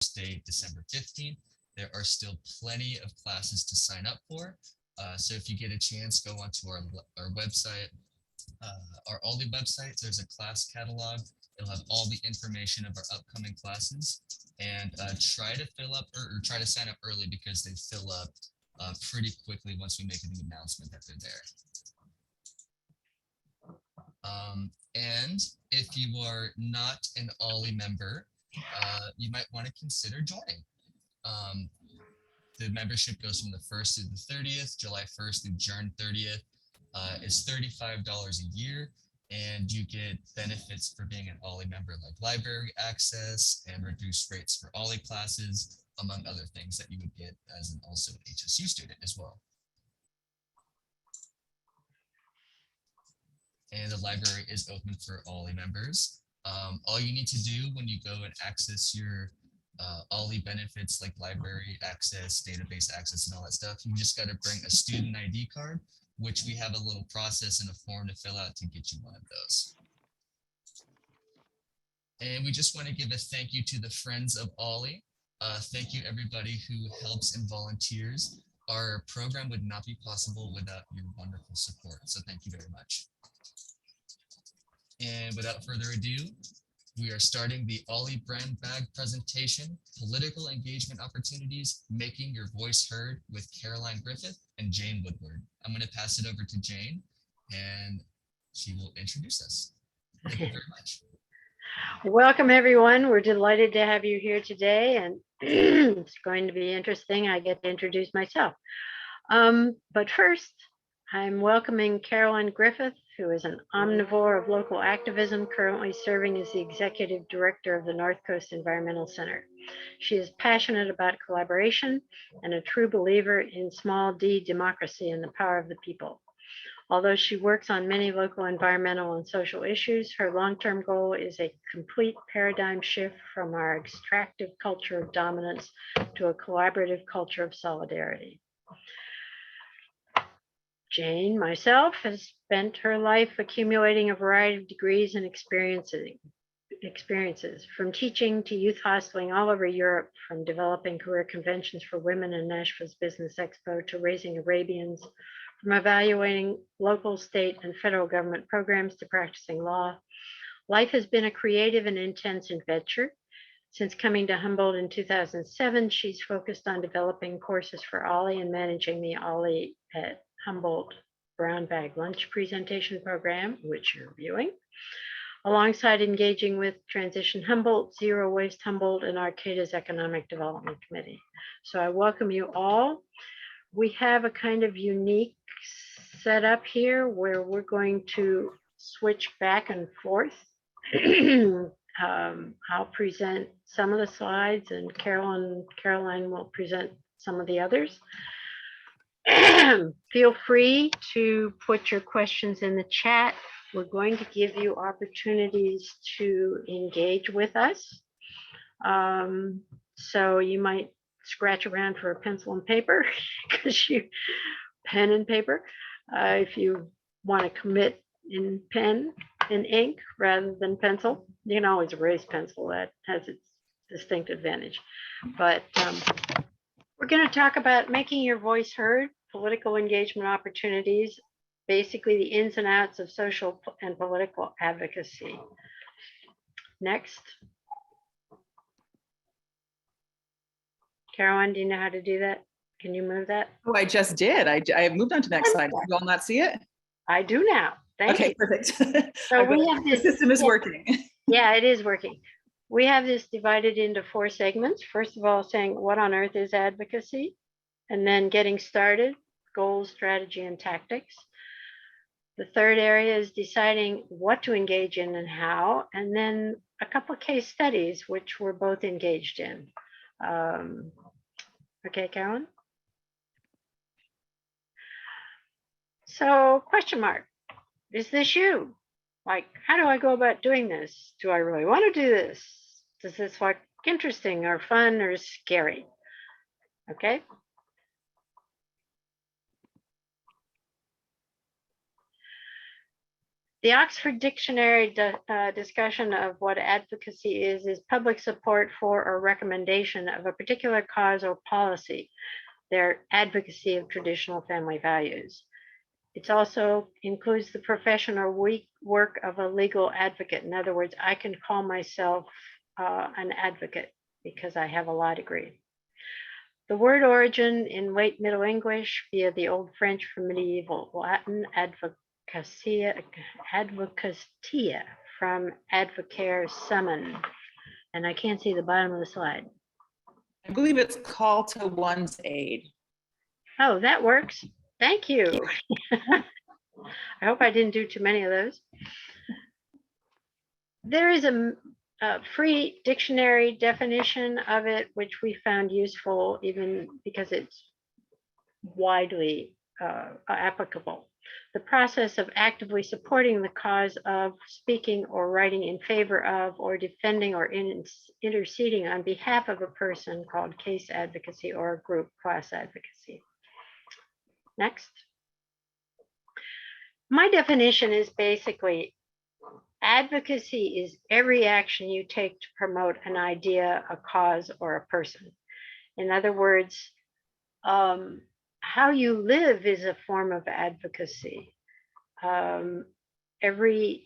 Thursday, December 15th. There are still plenty of classes to sign up for. So if you get a chance, go onto our website, our OLLI website. There's a class catalog. It'll have all the information of our upcoming classes, and try to fill up or try to sign up early because they fill up pretty quickly once we make the announcement that they're there. And if you are not an OLLI member, you might want to consider joining. The membership goes from the 1st through the 30th, July 1st through June 30th. It's $35 a year, and you get benefits for being an OLLI member like library access and reduced rates for OLLI classes, among other things that you would get as an also an HSU student as well. And the library is open for OLLI members. All you need to do when you go and access your OLLI benefits like library access, database access, and all that stuff, you just got to bring a student ID card, which we have a little process and a form to fill out to get you one of those. And we just want to give a thank you to the Friends of OLLI. Thank you everybody who helps and volunteers. Our program would not be possible without your wonderful support. So thank you very much. And without further ado, we are starting the OLLI brand bag presentation, Political Engagement Opportunities, Making Your Voice Heard with Caroline Griffith and Jane Woodward. I'm going to pass it over to Jane and she will introduce us. Thank you very much. Welcome everyone. We're delighted to have you here today, and it's going to be interesting. I get to introduce myself. But first, I'm welcoming Carolyn Griffith, who is an omnivore of local activism, currently serving as the executive director of the Northcoast Environmental Center. She is passionate about collaboration and a true believer in small d democracy and the power of the people. Although she works on many local environmental and social issues, her long-term goal is a complete paradigm shift from our extractive culture of dominance to a collaborative culture of solidarity. Jane, myself, has spent her life accumulating a variety of degrees and experiences, from teaching to youth hosteling all over Europe, from developing career conventions for women in Nashville's Business Expo to raising Arabians, from evaluating local, state, and federal government programs to practicing law. Life has been a creative and intense adventure. Since coming to Humboldt in 2007, she's focused on developing courses for OLLI and managing the OLLI at Humboldt Brown Bag Lunch Presentation Program, which you're viewing, alongside engaging with Transition Humboldt, Zero Waste Humboldt, and Arcata's Economic Development Committee. So I welcome you all. We have a kind of unique setup here where we're going to switch back and forth. I'll present some of the slides and Caroline will present some of the others. Feel free to put your questions in the chat. We're going to give you opportunities to engage with us. So you might scratch around for a pencil and paper, because you pen and paper. If you want to commit in pen and ink rather than pencil, you can always erase pencil. That has its distinct advantage. But we're going to talk about making your voice heard, political engagement opportunities, basically the ins and outs of social and political advocacy. Next. Caroline, do you know how to do that? Can you move that? Oh, I just did. I moved on to the next slide. Did you all not see it? I do now. Thank you. Perfect. So we have this, the system is working. Yeah, it is working. We have this divided into 4 segments. First of all, saying what on earth is advocacy, and then getting started, goals, strategy, and tactics. The third area is deciding what to engage in and how, and then a couple of case studies, which we're both engaged in. Okay, Carolyn? So, question mark, is this you? Like, how do I go about doing this? Do I really want to do this? Does this look interesting or fun or scary? Okay. The Oxford Dictionary discussion of what advocacy is public support for or recommendation of a particular cause or policy, their advocacy of traditional family values. It also includes the profession or work of a legal advocate. In other words, I can call myself an advocate because I have a law degree. The word origin in late Middle English via the Old French from medieval Latin advocatia from advocare summon. And I can't see the bottom of the slide. I believe it's call to one's aid. Oh, that works. Thank you. I hope I didn't do too many of those. There is a free dictionary definition of it, which we found useful even because it's widely applicable. The process of actively supporting the cause of, speaking or writing in favor of, or defending or interceding on behalf of a person, called case advocacy, or a group, class advocacy. Next. My definition is basically advocacy is every action you take to promote an idea, a cause, or a person. In other words, how you live is a form of advocacy. Every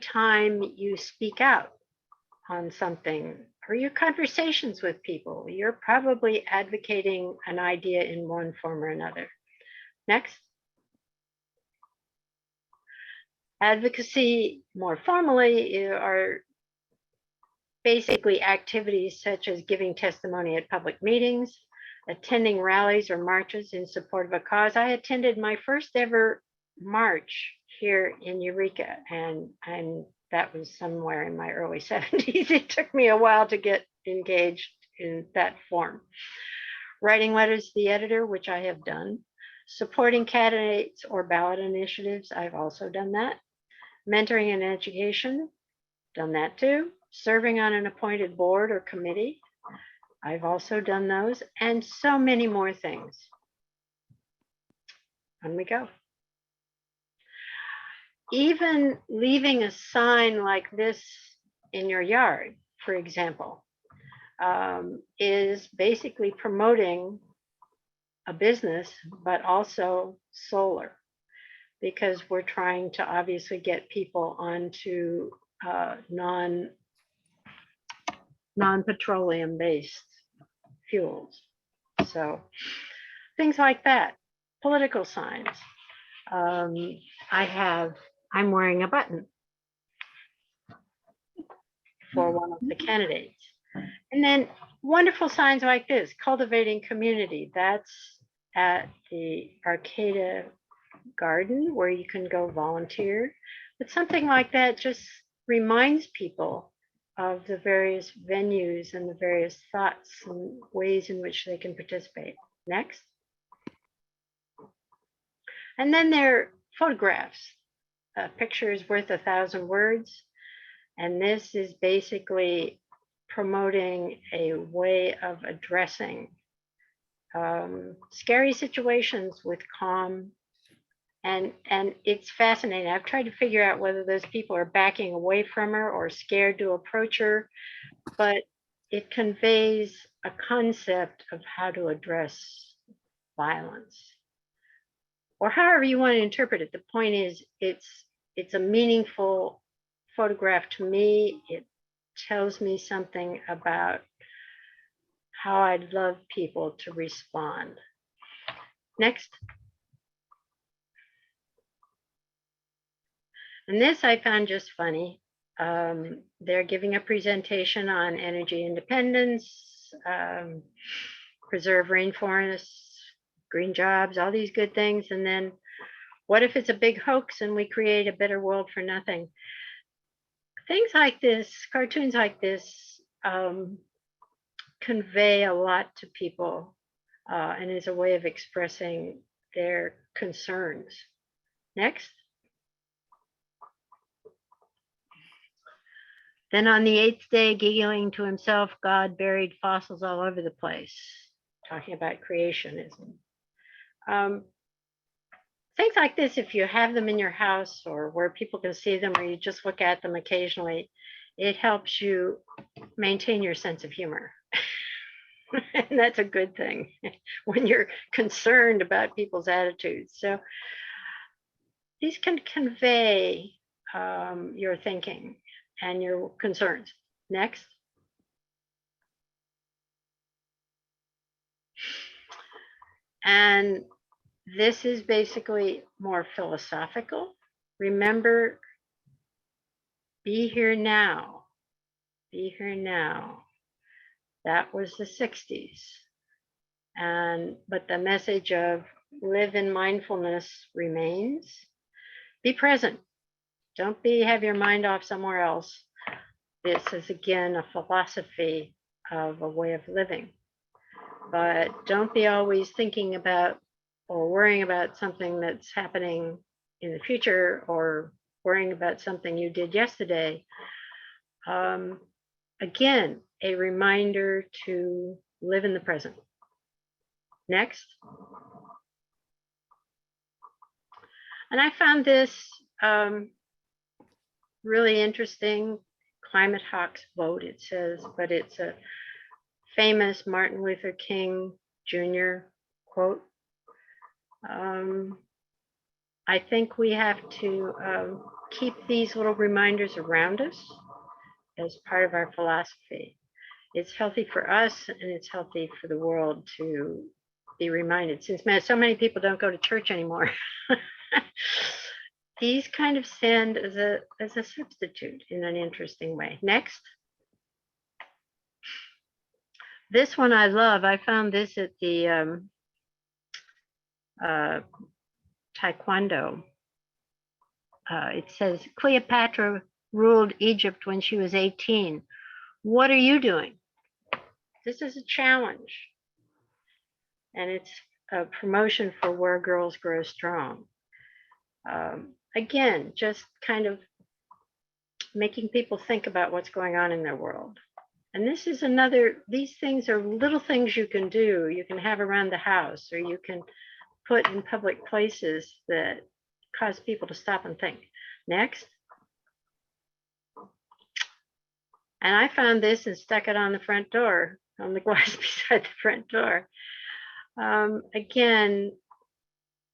time you speak out on something, or your conversations with people, you're probably advocating an idea in one form or another. Next. Advocacy, more formally, are basically activities such as giving testimony at public meetings, attending rallies or marches in support of a cause. I attended my first ever march here in Eureka, and that was somewhere in my early 70s. It took me a while to get engaged in that form. Writing letters to the editor, which I have done. Supporting candidates or ballot initiatives, I've also done that. Mentoring and education, done that too. Serving on an appointed board or committee, I've also done those, and so many more things. On we go. Even leaving a sign like this in your yard, for example, is basically promoting a business, but also solar, because we're trying to obviously get people onto non-petroleum based fuels. So things like that. Political signs. I'm wearing a button for one of the candidates. And then wonderful signs like this, cultivating community. That's at the Arcata Garden, where you can go volunteer. But something like that just reminds people of the various venues and the various thoughts and ways in which they can participate. Next. And then there are photographs. A picture is worth 1,000 words. And this is basically promoting a way of addressing scary situations with calm. And it's fascinating. I've tried to figure out whether those people are backing away from her or scared to approach her, but it conveys a concept of how to address violence, or however you want to interpret it. The point is, it's a meaningful photograph to me. It tells me something about how I'd love people to respond. Next. And this I found just funny. They're giving a presentation on energy independence, preserve rainforests, green jobs, all these good things. And then what if it's a big hoax and we create a better world for nothing? Things like this, cartoons like this, convey a lot to people and is a way of expressing their concerns. Next. Then on the 8th day, giggling to himself, God buried fossils all over the place, talking about creationism. things like this, if you have them in your house or where people can see them, or you just look at them occasionally, it helps you maintain your sense of humor. And that's a good thing when you're concerned about people's attitudes. So these can convey your thinking and your concerns. Next. And this is basically more philosophical. Remember, be here now. Be here now. That was the 60s. But the message of live in mindfulness remains. Be present. Don't have your mind off somewhere else. This is again a philosophy of a way of living. But don't be always thinking about or worrying about something that's happening in the future, or worrying about something you did yesterday. Again, a reminder to live in the present. Next. And I found this really interesting. Climate Hawks Vote, it says, but it's a famous Martin Luther King Jr. quote. I think we have to keep these little reminders around us as part of our philosophy. It's healthy for us and it's healthy for the world to be reminded. Since so many people don't go to church anymore, these kind of stand as a substitute in an interesting way. Next. This one I love. I found this at the Taekwondo. It says, Cleopatra ruled Egypt when she was 18. What are you doing? This is a challenge. And it's a promotion for Where Girls Grow Strong. Again, just kind of making people think about what's going on in their world. And this is these things are little things you can do. You can have around the house, or you can put in public places that cause people to stop and think. Next. And I found this and stuck it on the front door, on the glass beside the front door. Again,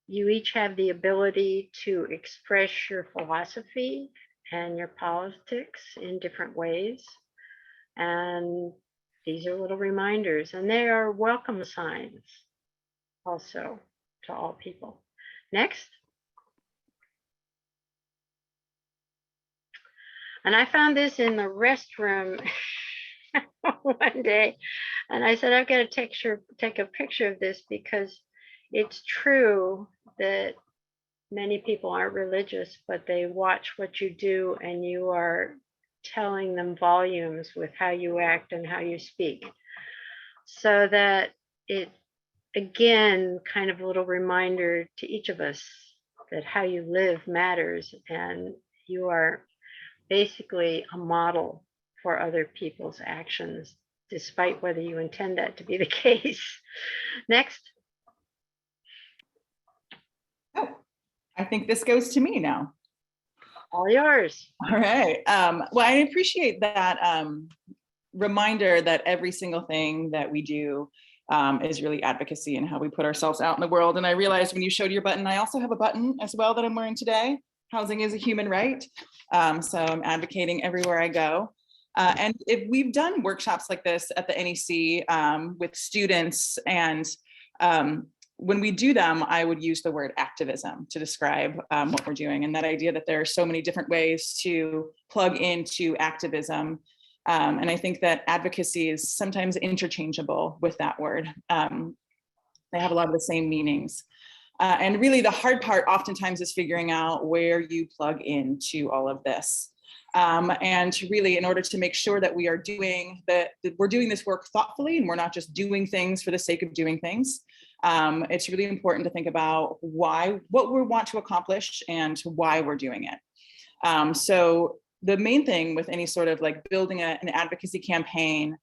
you each have the ability to express your philosophy and your politics in different ways. And these are little reminders, and they are welcome signs also to all people. Next. And I found this in the restroom one day, and I said, I've got to take a picture of this, because it's true that many people aren't religious, but they watch what you do, and you are telling them volumes with how you act and how you speak. So that it, again, kind of a little reminder to each of us that how you live matters, and you are basically a model for other people's actions, despite whether you intend that to be the case. Next. Oh, I think this goes to me now. All yours. All right. Well, I appreciate that reminder that every single thing that we do is really advocacy and how we put ourselves out in the world. And I realized when you showed your button, I also have a button as well that I'm wearing today. Housing is a human right. So I'm advocating everywhere I go. And if we've done workshops like this at the NEC with students, and when we do them, I would use the word activism to describe what we're doing. And that idea that there are so many different ways to plug into activism. And I think that advocacy is sometimes interchangeable with that word. They have a lot of the same meanings. And really the hard part oftentimes is figuring out where you plug into all of this. And really, in order to make sure that we are doing we're doing this work thoughtfully, and we're not just doing things for the sake of doing things. It's really important to think about what we want to accomplish and why we're doing it. So the main thing with any sort of like building an advocacy campaign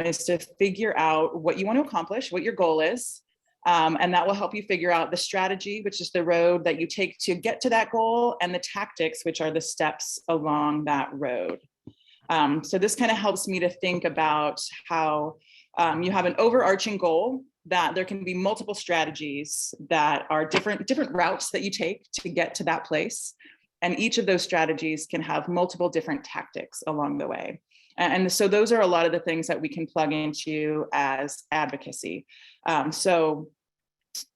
is to figure out what you want to accomplish, what your goal is. And that will help you figure out the strategy, which is the road that you take to get to that goal, and the tactics, which are the steps along that road. So this kind of helps me to think about how you have an overarching goal, that there can be multiple strategies that are different routes that you take to get to that place. And each of those strategies can have multiple different tactics along the way. And so those are a lot of the things that we can plug into as advocacy. So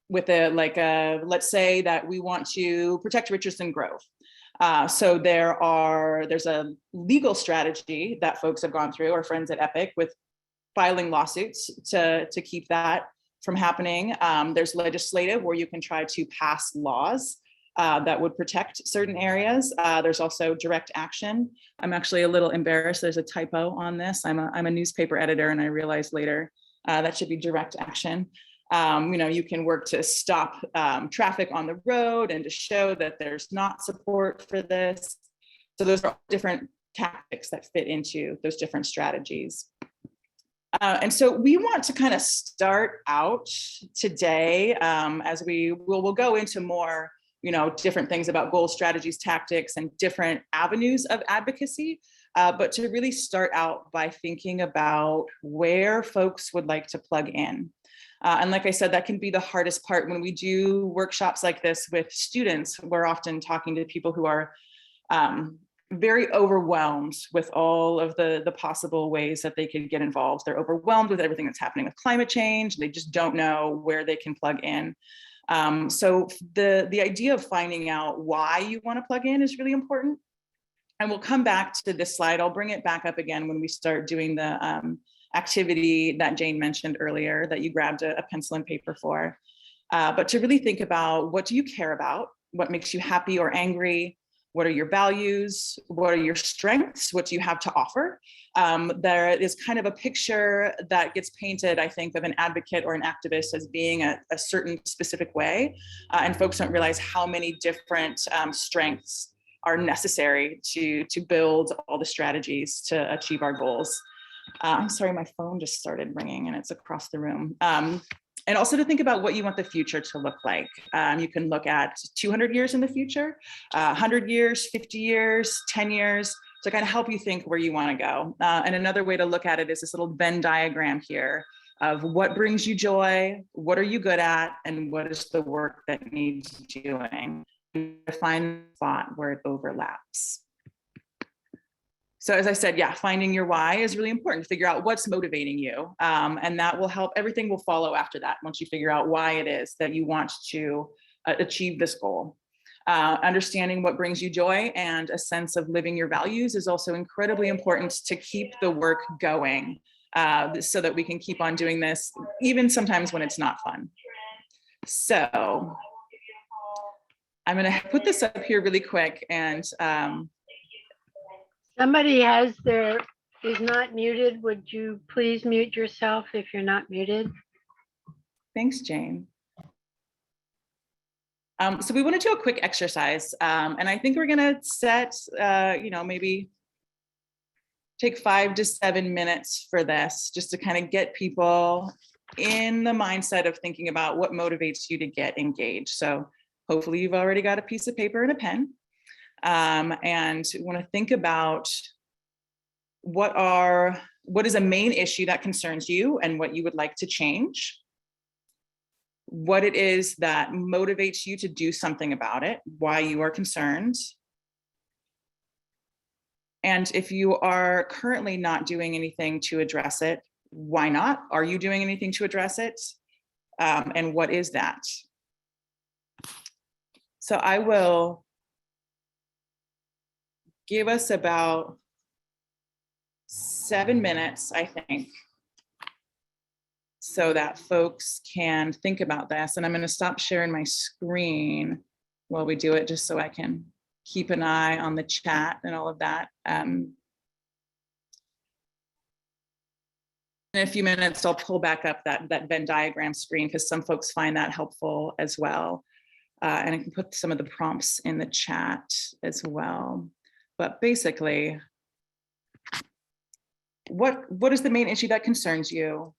with let's say that we want to protect Richardson Grove. So there's a legal strategy that folks have gone through, our friends at EPIC, with filing lawsuits to keep that from happening. There's legislative, where you can try to pass laws that would protect certain areas. There's also direct action. I'm actually a little embarrassed. There's a typo on this. I'm a newspaper editor, and I realized later that should be direct action. You can work to stop traffic on the road and to show that there's not support for this. So those are different tactics that fit into those different strategies. And so we want to kind of start out today as we'll go into more, different things about goals, strategies, tactics, and different avenues of advocacy. But to really start out by thinking about where folks would like to plug in. And like I said, that can be the hardest part. When we do workshops like this with students, we're often talking to people who are very overwhelmed with all of the possible ways that they could get involved. They're overwhelmed with everything that's happening with climate change. They just don't know where they can plug in. So the idea of finding out why you want to plug in is really important. And we'll come back to this slide. I'll bring it back up again when we start doing the activity that Jane mentioned earlier, that you grabbed a pencil and paper for. But to really think about, what do you care about? What makes you happy or angry? What are your values? What are your strengths? What do you have to offer? There is kind of a picture that gets painted, I think, of an advocate or an activist as being a certain specific way. And folks don't realize how many different strengths are necessary to build all the strategies to achieve our goals. I'm sorry, my phone just started ringing and it's across the room. And also to think about what you want the future to look like. You can look at 200 years in the future, 100 years, 50 years, 10 years, to kind of help you think where you want to go. And another way to look at it is this little Venn diagram here of what brings you joy, what are you good at, and what is the work that needs doing. Find the spot where it overlaps. So as I said, finding your why is really important. Figure out what's motivating you. And that will help. Everything will follow after that once you figure out why it is that you want to achieve this goal. Understanding what brings you joy and a sense of living your values is also incredibly important to keep the work going, so that we can keep on doing this, even sometimes when it's not fun. So I'm going to put this up here really quick, and somebody is not muted. Would you please mute yourself if you're not muted? Thanks, Jane. So we want to do a quick exercise, and I think we're going to set, maybe take 5 to 7 minutes for this, just to kind of get people in the mindset of thinking about what motivates you to get engaged. So hopefully you've already got a piece of paper and a pen. And we want to think about what is a main issue that concerns you and what you would like to change, what it is that motivates you to do something about it, why you are concerned. And if you are currently not doing anything to address it, why not? Are you doing anything to address it? And what is that? So I will give us about 7 minutes, I think, so that folks can think about this. And I'm going to stop sharing my screen while we do it, just so I can keep an eye on the chat and all of that. In a few minutes, I'll pull back up that Venn diagram screen, because some folks find that helpful as well. And I can put some of the prompts in the chat as well. But basically, what is the main issue that concerns you?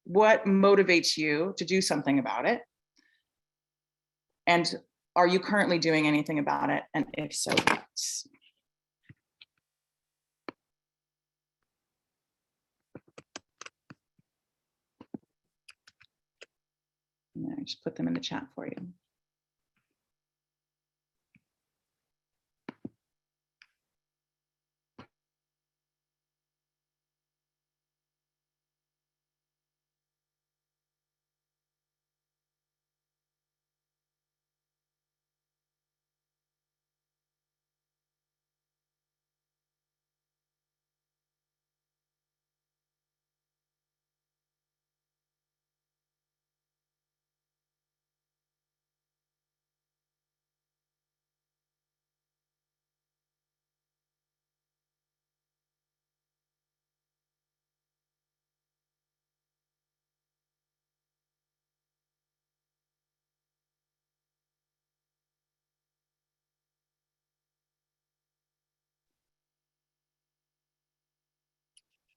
what motivates you to do something about it? And are you currently doing anything about it? And if so, what? And I just put them in the chat for you.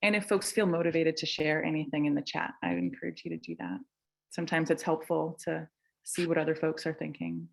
And if folks feel motivated to share anything in the chat, I would encourage you to do that. Sometimes it's helpful to see what other folks are thinking.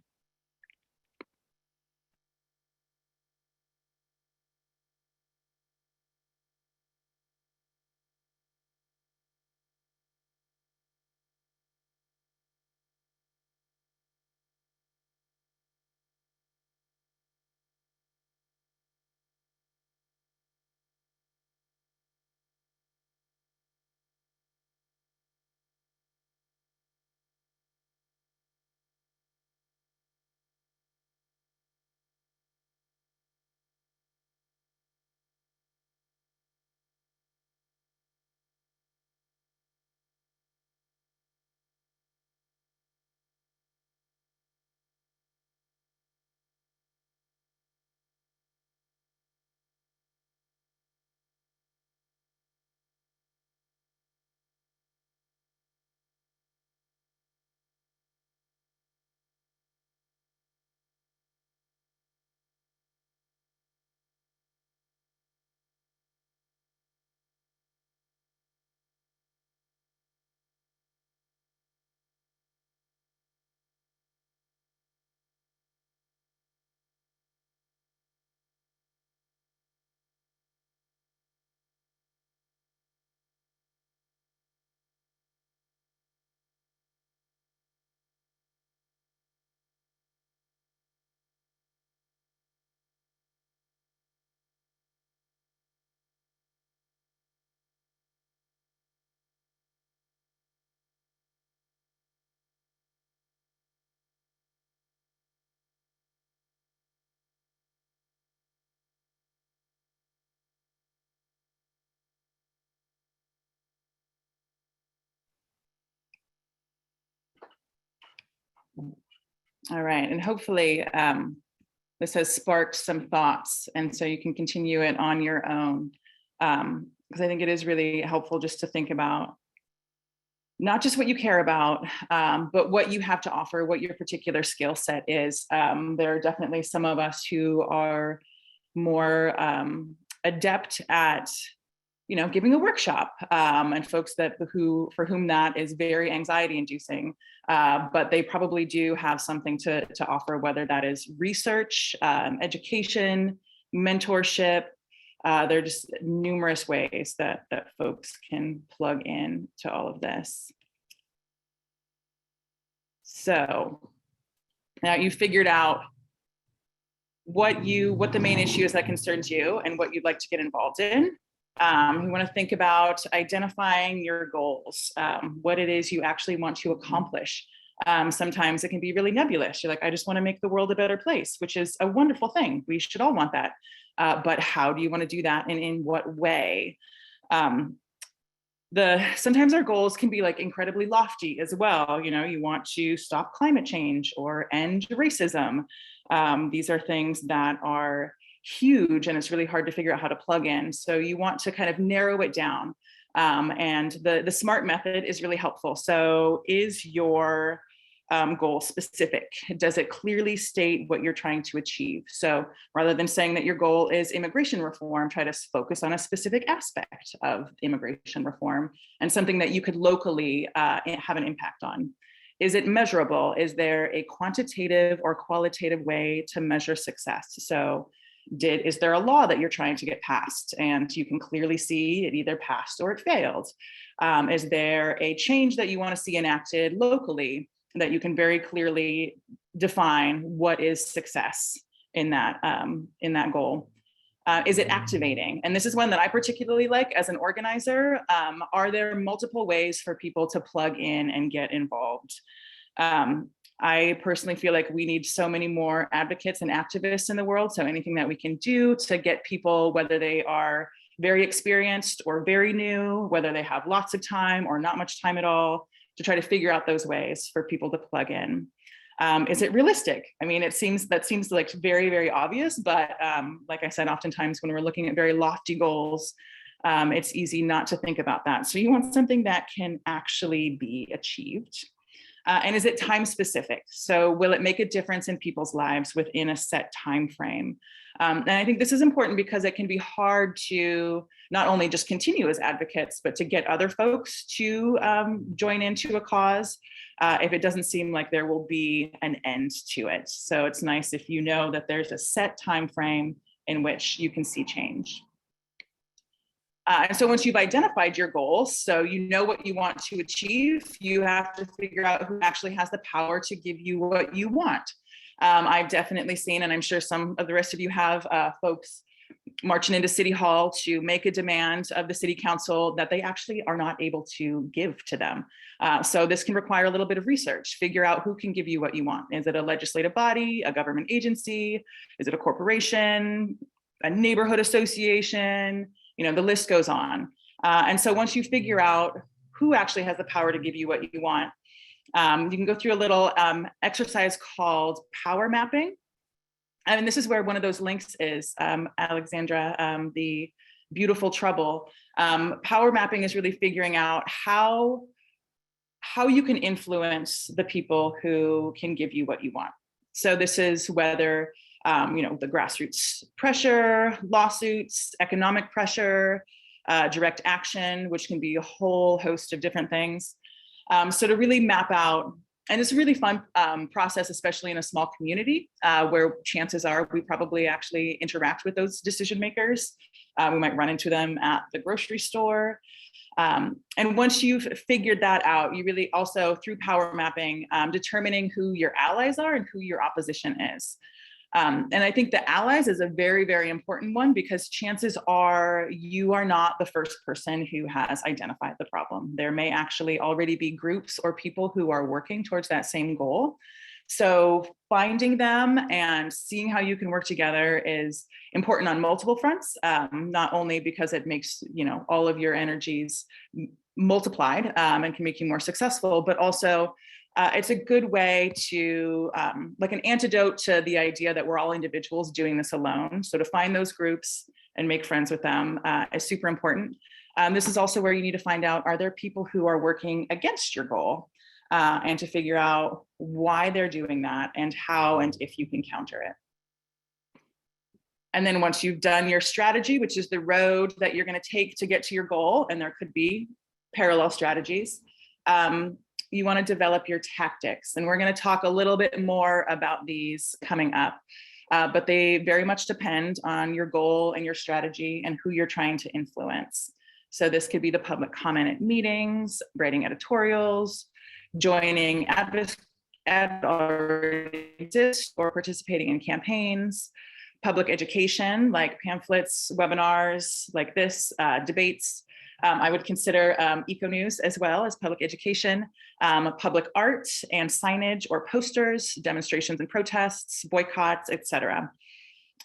All right, and hopefully this has sparked some thoughts, and so you can continue it on your own. Because I think it is really helpful just to think about not just what you care about, but what you have to offer, what your particular skill set is. There are definitely some of us who are more adept at giving a workshop, and folks for whom that is very anxiety inducing, but they probably do have something to offer, whether that is research, education, mentorship. There are just numerous ways that folks can plug in to all of this. So now you figured out what the main issue is that concerns you and what you'd like to get involved in. You want to think about identifying your goals, what it is you actually want to accomplish. Sometimes it can be really nebulous. You're like, I just want to make the world a better place, which is a wonderful thing. We should all want that. But how do you want to do that, and in what way? Sometimes our goals can be like incredibly lofty as well. You want to stop climate change or end racism. These are things that are huge, and it's really hard to figure out how to plug in. So you want to kind of narrow it down. And the SMART method is really helpful. So is your goal specific? Does it clearly state what you're trying to achieve? So rather than saying that your goal is immigration reform, try to focus on a specific aspect of immigration reform and something that you could locally have an impact on. Is it measurable? Is there a quantitative or qualitative way to measure success? So is there a law that you're trying to get passed and you can clearly see it either passed or it failed? Is there a change that you want to see enacted locally that you can very clearly define what is success in that goal? Is it activating? And this is one that I particularly like as an organizer. Are there multiple ways for people to plug in and get involved? I personally feel like we need so many more advocates and activists in the world. So anything that we can do to get people, whether they are very experienced or very new, whether they have lots of time or not much time at all, to try to figure out those ways for people to plug in. Is it realistic? I mean, that seems like very, very obvious, but like I said, oftentimes when we're looking at very lofty goals, it's easy not to think about that. So you want something that can actually be achieved. And is it time specific? So will it make a difference in people's lives within a set time frame? And I think this is important because it can be hard to not only just continue as advocates, but to get other folks to join into a cause if it doesn't seem like there will be an end to it. So it's nice if you know that there's a set time frame in which you can see change. And so once you've identified your goals, so you know what you want to achieve, you have to figure out who actually has the power to give you what you want. I've definitely seen, and I'm sure some of the rest of you have, folks marching into City Hall to make a demand of the City Council that they actually are not able to give to them. So this can require a little bit of research, figure out who can give you what you want. Is it a legislative body, a government agency? Is it a corporation, a neighborhood association? You know, the list goes on. And so once you figure out who actually has the power to give you what you want, you can go through a little exercise called power mapping. And this is where one of those links is, Alexandra, the beautiful trouble. Power mapping is really figuring out how you can influence the people who can give you what you want. So this is whether the grassroots pressure, lawsuits, economic pressure, direct action, which can be a whole host of different things. So to really map out, and it's a really fun process, especially in a small community where chances are we probably actually interact with those decision makers. We might run into them at the grocery store. And once you've figured that out, you really also, through power mapping, determining who your allies are and who your opposition is. And I think the allies is a very, very important one because chances are you are not the first person who has identified the problem. There may actually already be groups or people who are working towards that same goal. So finding them and seeing how you can work together is important on multiple fronts, not only because it makes, all of your energies multiplied and can make you more successful, but also it's a good way to, like an antidote to the idea that we're all individuals doing this alone. So to find those groups and make friends with them is super important. This is also where you need to find out, are there people who are working against your goal? And to figure out why they're doing that and how and if you can counter it. And then once you've done your strategy, which is the road that you're going to take to get to your goal, and there could be parallel strategies, you want to develop your tactics. And we're going to talk a little bit more about these coming up, but they very much depend on your goal and your strategy and who you're trying to influence. So this could be the public comment at meetings, writing editorials, joining advocacy already exist or participating in campaigns, public education like pamphlets, webinars like this, debates. I would consider eco news as well as public education, public art and signage or posters, demonstrations and protests, boycotts, etc.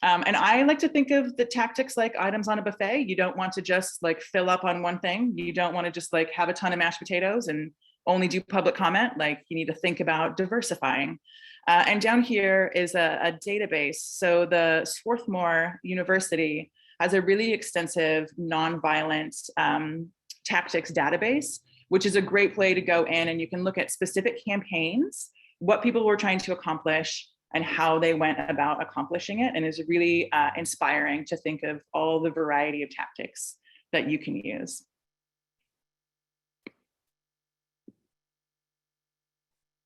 And I like to think of the tactics like items on a buffet. You don't want to just like fill up on one thing. You don't want to just like have a ton of mashed potatoes and only do public comment. Like you need to think about diversifying. And down here is a database. So the Swarthmore University has a really extensive nonviolent tactics database, which is a great way to go in and you can look at specific campaigns what people were trying to accomplish and how they went about accomplishing it, and is really inspiring to think of all the variety of tactics that you can use.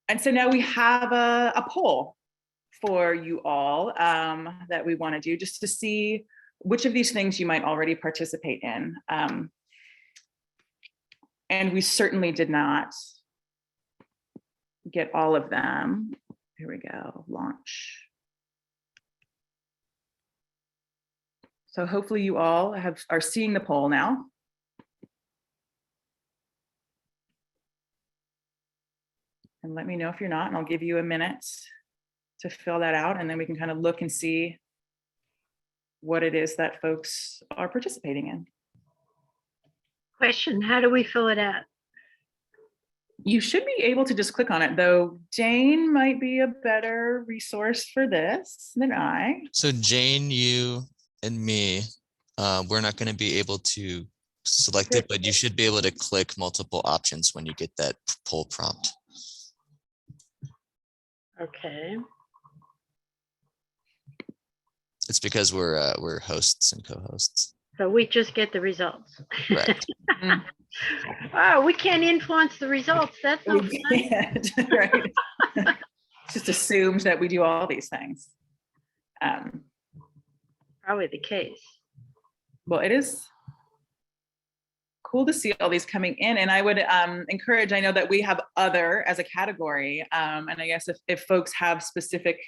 And so now we have a poll for you all that we want to do, just to see which of these things you might already participate in. And we certainly did not get all of them. Here we go, launch. So hopefully you all are seeing the poll now. And let me know if you're not, and I'll give you a minute to fill that out, and then we can kind of look and see what it is that folks are participating in. Question, how do we fill it out? You should be able to just click on it, though Jane might be a better resource for this than I. So Jane, you and me, we're not going to be able to select it, but you should be able to click multiple options when you get that poll prompt. Okay. It's because we're hosts and co-hosts. So we just get the results. Correct. Oh, we can't influence the results. That's not We fun. can't, right? Just assumed that we do all these things. Probably the case. Well, it is cool to see all these coming in, and I would encourage, I know that we have other as a category, and I guess if folks have specific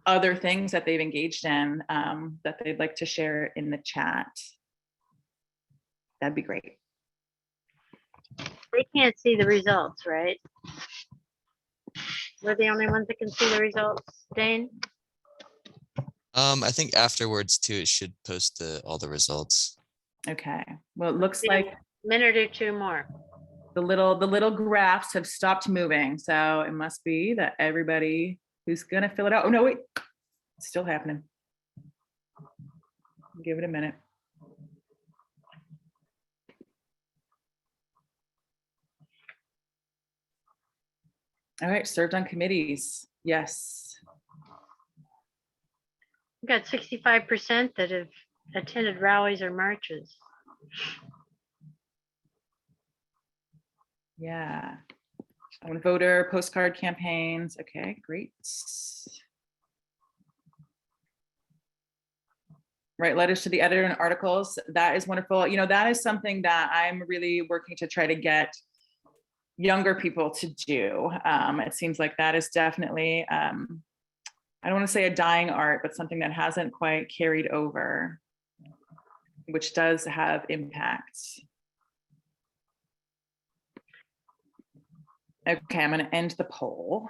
other things that they've engaged in that they'd like to share in the chat, that'd be great. They can't see the results, right? We're the only ones that can see the results, Dane? I think afterwards too, it should post all the results. Okay, well, it looks Yeah. like Minute or two more. the little graphs have stopped moving, so it must be that everybody who's gonna fill it out, oh no, wait, it's still happening. Give it a minute. All right, served on committees, yes. We've got 65% that have attended rallies or marches. Yeah. On voter postcard campaigns. Okay, great. Write letters to the editor and articles. That is wonderful. You know, that is something that I'm really working to try to get younger people to do. It seems like that is definitely, I don't want to say a dying art, but something that hasn't quite carried over, which does have impact. Okay, I'm going to end the poll.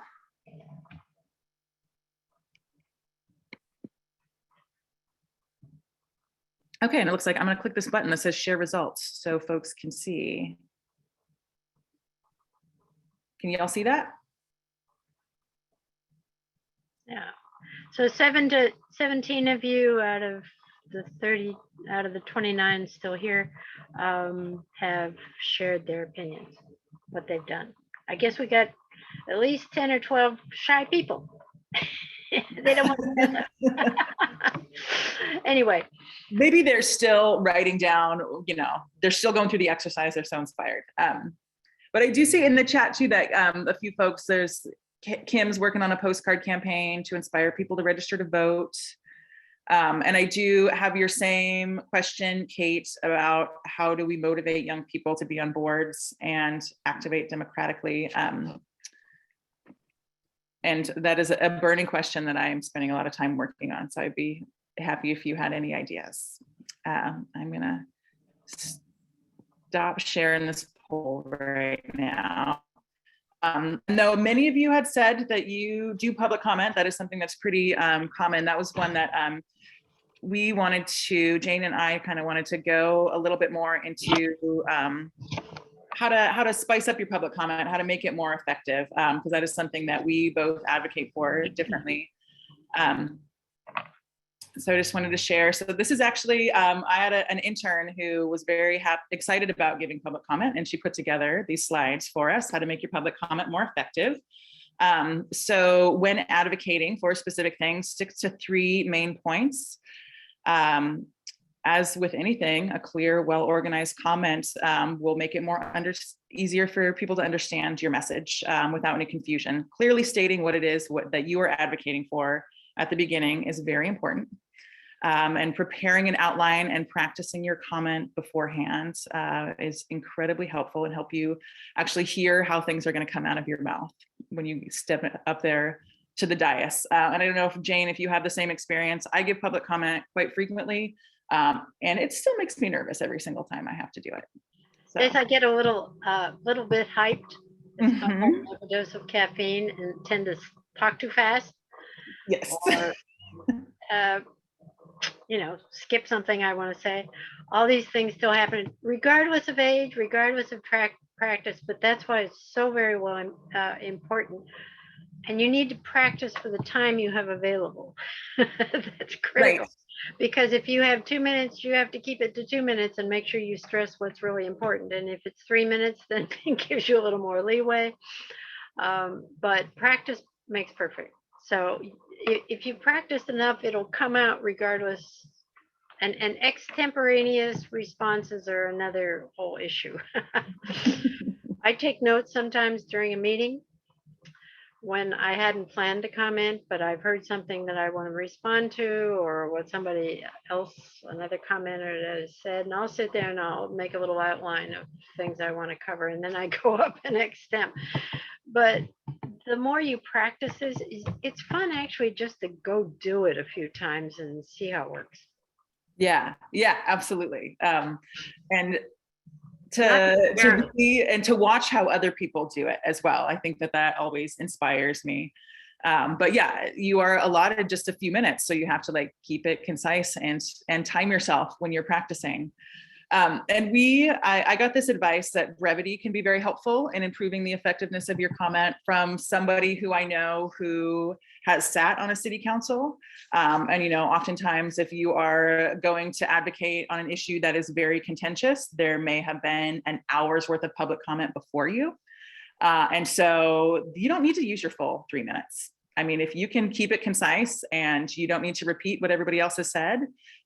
Okay, and it looks like I'm going to click this button that says share results so folks can see. Can you all see that? Yeah. So 17 of you out of the 30, out of the 29 still here, have shared their opinions, what they've done. I guess we got at least 10 or 12 shy people. They don't want to mess up. Anyway. Maybe they're still writing down, you know, they're still going through the exercise. They're so inspired. But I do see in the chat too that a few folks, there's Kim's working on a postcard campaign to inspire people to register to vote. And I do have your same question, Kate, about how do we motivate young people to be on boards and activate democratically. And that is a burning question that I'm spending a lot of time working on. So I'd be happy if you had any ideas. I'm gonna stop sharing this poll right now. No, many of you had said that you do public comment. That is something that's pretty common. That was one that we wanted to, Jane and I kind of wanted to go a little bit more into how to spice up your public comment, how to make it more effective, because that is something that we both advocate for differently. So I just wanted to share. So this is actually, I had an intern who was very excited about giving public comment, and she put together these slides for us, how to make your public comment more effective. So when advocating for specific things, stick to 3 main points. As with anything, a clear, well-organized comment will make it easier for people to understand your message without any confusion. Clearly stating what it is that you are advocating for at the beginning is very important. And preparing an outline and practicing your comment beforehand is incredibly helpful and help you actually hear how things are going to come out of your mouth when you step up there to the dais. And I don't know if Jane, if you have the same experience. I give public comment quite frequently, and it still makes me nervous every single time I have to do it. So. Yes, I get a little bit hyped. It's called Mhm. a dose of caffeine and tend to talk too fast. Yes. Or, skip something I want to say. All these things still happen, regardless of age, regardless of practice. But that's why it's so very important. And you need to practice for the time you have available. That's critical. Right. Because if you have 2 minutes, you have to keep it to 2 minutes and make sure you stress what's really important. And if it's 3 minutes, then it gives you a little more leeway. But practice makes perfect. So if you practice enough, it'll come out regardless. And extemporaneous responses are another whole issue. I take notes sometimes during a meeting when I hadn't planned to comment, but I've heard something that I want to respond to, or what somebody else, another commenter has said, and I'll sit there and I'll make a little outline of things I want to cover, and then I go up and extemp. But the more you practice this, it's fun actually just to go do it a few times and see how it works. Yeah, absolutely. And to see and to watch how other people do it as well. I think that always inspires me. But yeah, you are allotted just a few minutes, so you have to keep it concise and time yourself when you're practicing. And I got this advice that brevity can be very helpful in improving the effectiveness of your comment from somebody who I know who has sat on a city council. And oftentimes if you are going to advocate on an issue that is very contentious, there may have been an hour's worth of public comment before you. And so you don't need to use your full 3 minutes. I mean, if you can keep it concise and you don't need to repeat what everybody else has said,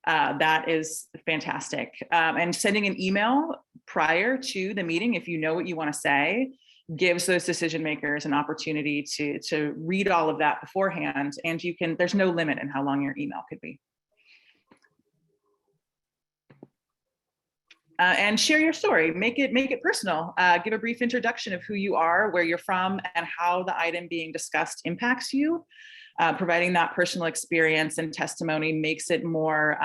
that is fantastic. And sending an email prior to the meeting, if you know what you want to say, gives those decision makers an opportunity to read all of that beforehand. And there's no limit in how long your email could be. And share your story, make it personal. Give a brief introduction of who you are, where you're from, and how the item being discussed impacts you. Providing that personal experience and testimony makes it more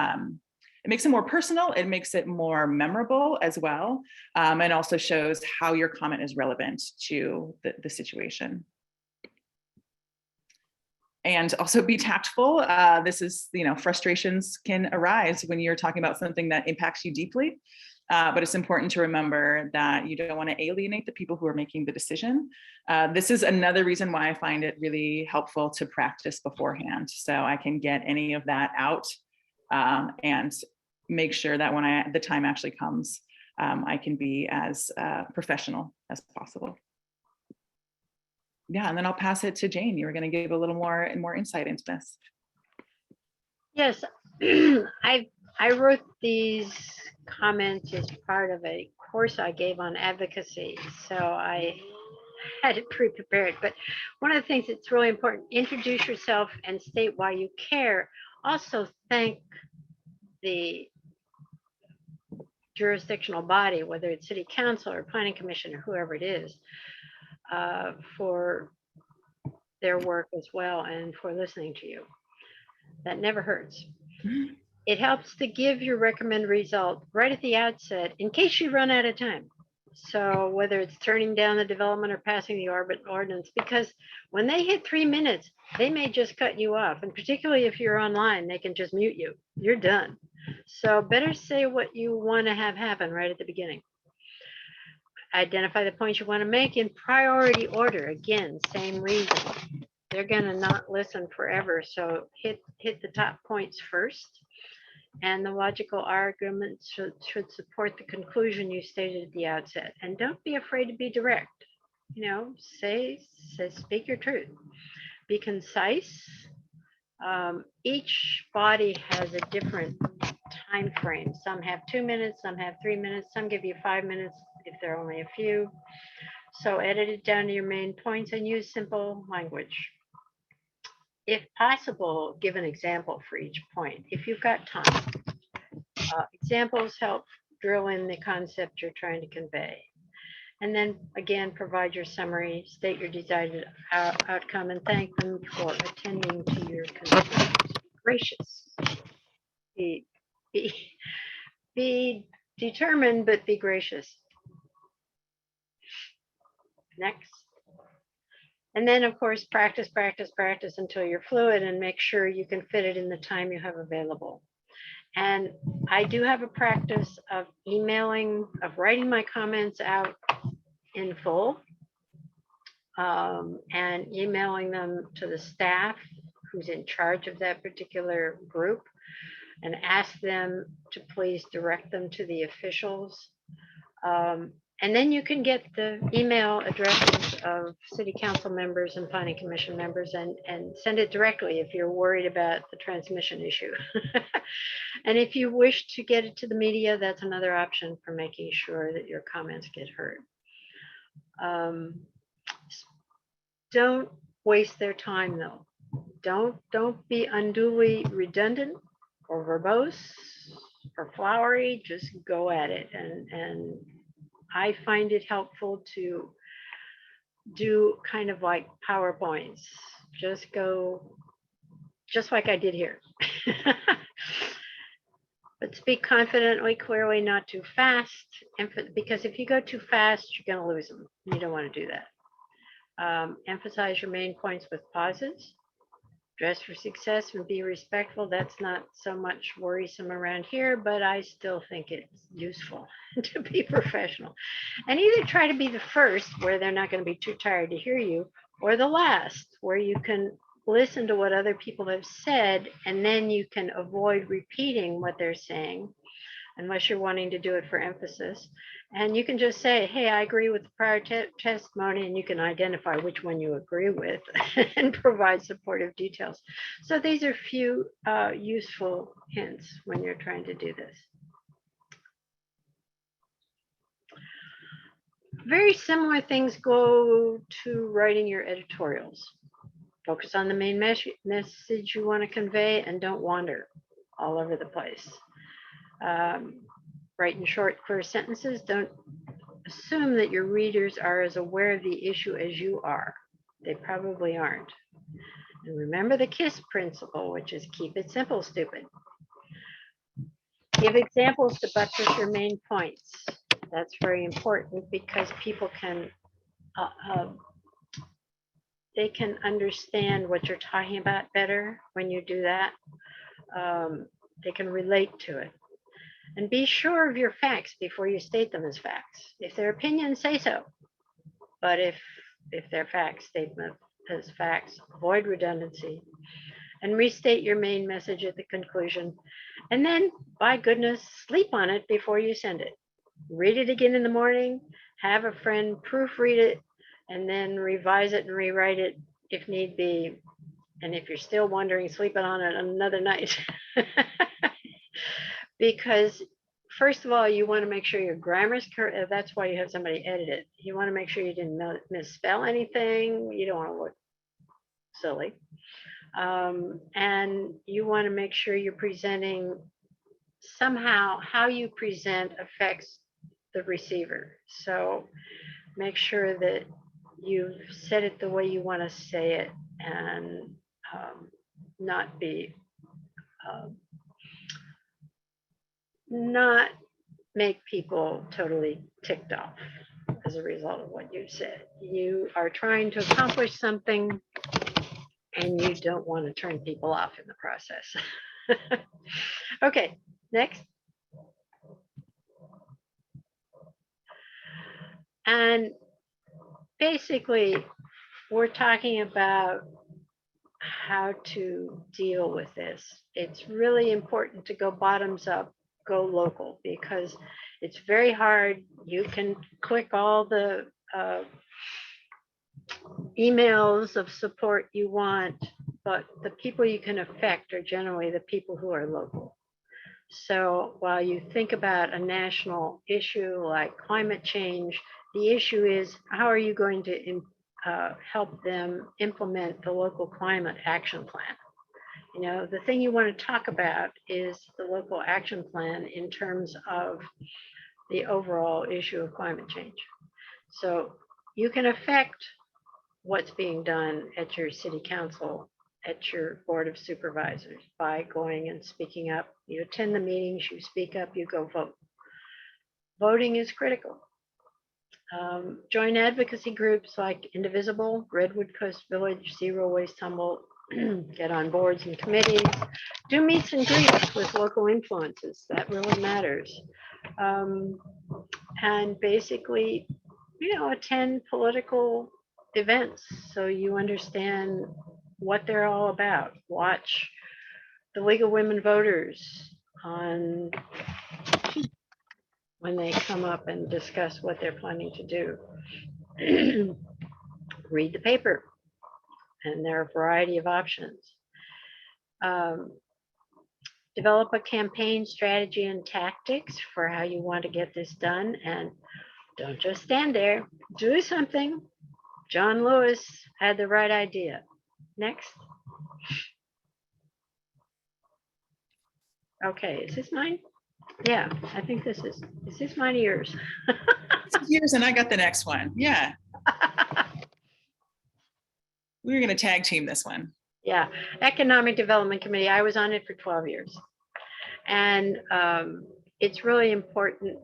personal. It makes it more memorable as well, and also shows how your comment is relevant to the situation. And also be tactful. This is, frustrations can arise when you're talking about something that impacts you deeply. But it's important to remember that you don't want to alienate the people who are making the decision. This is another reason why I find it really helpful to practice beforehand, so I can get any of that out and make sure that when the time actually comes, I can be as professional as possible. Yeah, and then I'll pass it to Jane. You were going to give a little more insight into this. Yes, I wrote these comments as part of a course I gave on advocacy, so I had it pre-prepared. But one of the things that's really important: introduce yourself and state why you care. Also, thank the jurisdictional body, whether it's city council or planning commission or whoever it is, for their work as well and for listening to you. That never hurts. It helps to give your recommended result right at the outset in case you run out of time. So whether it's turning down the development or passing the ordinance, because when they hit 3 minutes, they may just cut you off. And particularly if you're online, they can just mute you. You're done. So better say what you want to have happen right at the beginning. Identify the points you want to make in priority order. Again, same reason. They're going to not listen forever. So hit the top points first. And the logical arguments should support the conclusion you stated at the outset. And don't be afraid to be direct. you know, speak your truth. Be concise. Each body has a different time frame. Some have 2 minutes, some have 3 minutes, some give you 5 minutes if there are only a few. So edit it down to your main points and use simple language. If possible, give an example for each point if you've got time. Examples help drill in the concept you're trying to convey. And then again, provide your summary, state your desired outcome, and thank them for attending to your concerns. Gracious. Be determined, but be gracious. Next. And then, of course, practice until you're fluid and make sure you can fit it in the time you have available. And I do have a practice of writing my comments out in full and emailing them to the staff who's in charge of that particular group and ask them to please direct them to the officials. And then you can get the email addresses of city council members and planning commission members and send it directly if you're worried about the transmission issue. And if you wish to get it to the media, that's another option for making sure that your comments get heard. Don't waste their time though. Don't be unduly redundant or verbose or flowery. Just go at it. And I find it helpful to do kind of like PowerPoints. Just go, just like I did here. But speak confidently, clearly, not too fast. Because if you go too fast, you're going to lose them. You don't want to do that. Emphasize your main points with pauses. Dress for success and be respectful. That's not so much worrisome around here, but I still think it's useful to be professional. And either try to be the first, where they're not going to be too tired to hear you, or the last, where you can listen to what other people have said, and then you can avoid repeating what they're saying, unless you're wanting to do it for emphasis. And you can just say, hey, I agree with the prior testimony, and you can identify which one you agree with and provide supportive details. So these are few useful hints when you're trying to do this. Very similar things go to writing your editorials. Focus on the main message you want to convey and don't wander all over the place. Write in short, clear sentences. Don't assume that your readers are as aware of the issue as you are. They probably aren't. And remember the KISS principle, which is keep it simple, stupid. Give examples to buttress your main points. That's very important because people can they can understand what you're talking about better when you do that. They can relate to it. And be sure of your facts before you state them as facts. If they're opinions, say so. But if they're facts, state them as facts. Avoid redundancy. And restate your main message at the conclusion. And then, by goodness, sleep on it before you send it. Read it again in the morning. Have a friend proofread it. And then revise it and rewrite it if need be. And if you're still wondering, sleep on it another night. Because first of all, you want to make sure your grammar is correct. That's why you have somebody edit it. You want to make sure you didn't misspell anything. You don't want to look silly. And you want to make sure you're presenting somehow. How you present affects the receiver. So make sure that you've said it the way you want to say it and not be not make people totally ticked off as a result of what you said. You are trying to accomplish something and you don't want to turn people off in the process. Okay, next. And basically, we're talking about how to deal with this. It's really important to go bottoms up, go local, because it's very hard. You can click all the emails of support you want, but the people you can affect are generally the people who are local. So while you think about a national issue like climate change, the issue is how are you going to help them implement the local climate action plan? You know, the thing you want to talk about is the local action plan in terms of the overall issue of climate change. So you can affect what's being done at your city council, at your board of supervisors by going and speaking up. You attend the meetings, you speak up, you go vote. Voting is critical. Join advocacy groups like Indivisible, Redwood Coast Village, Zero Waste Humboldt, get on boards and committees, do meets and greets with local influences, that really matters. And basically, you know, attend political events so you understand what they're all about. Watch the League of Women Voters on when they come up and discuss what they're planning to do. Read the paper, and there are a variety of options. Develop a campaign strategy and tactics for how you want to get this done, and don't just stand there, do something. John Lewis had the right idea. Next. Okay, is this mine? Yeah, I think this is this mine or yours? Yours, and I got the next one. Yeah. We were going to tag team this one. Yeah, Economic Development Committee. I was on it for 12 years. And it's really important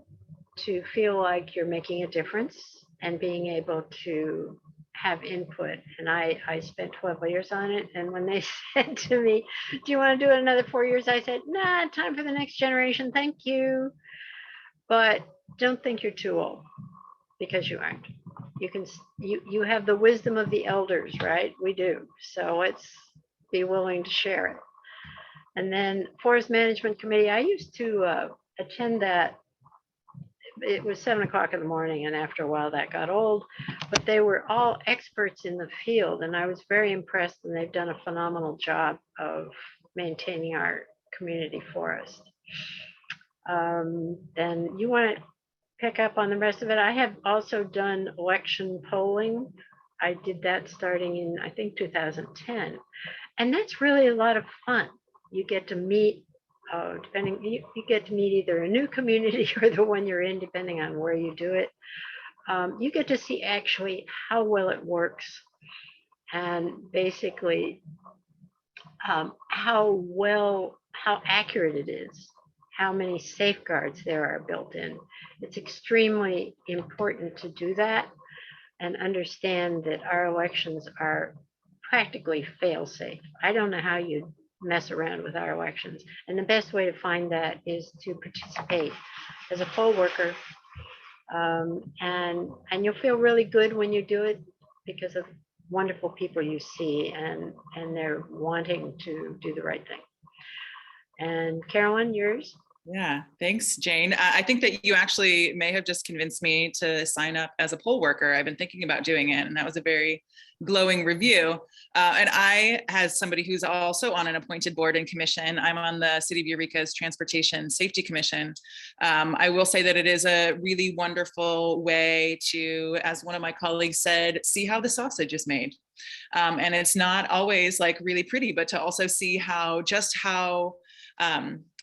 to feel like you're making a difference and being able to have input. And I spent 12 years on it. And when they said to me, do you want to do it another 4 years? I said, nah, time for the next generation. Thank you. But don't think you're too old, because you aren't. You have the wisdom of the elders, right? We do. So let's be willing to share it. And then Forest Management Committee, I used to attend that. It was 7 o'clock in the morning, and after a while that got old, but they were all experts in the field, and I was very impressed, and they've done a phenomenal job of maintaining our community forest. Then you want to pick up on the rest of it. I have also done election polling. I did that starting in, I think, 2010. And that's really a lot of fun. You get to meet, you get to meet either a new community or the one you're in, depending on where you do it. You get to see actually how well it works, and basically how accurate it is, how many safeguards there are built in. It's extremely important to do that and understand that our elections are practically fail-safe. I don't know how you mess around with our elections. And the best way to find that is to participate as a poll worker. And you'll feel really good when you do it because of wonderful people you see, and they're wanting to do the right thing. And Carolyn, yours? Yeah, thanks, Jane. I think that you actually may have just convinced me to sign up as a poll worker. I've been thinking about doing it, and that was a very glowing review. And I, as somebody who's also on an appointed board and commission, I'm on the City of Eureka's Transportation Safety Commission. I will say that it is a really wonderful way to, as one of my colleagues said, see how the sausage is made. And it's not always like really pretty, but to also see how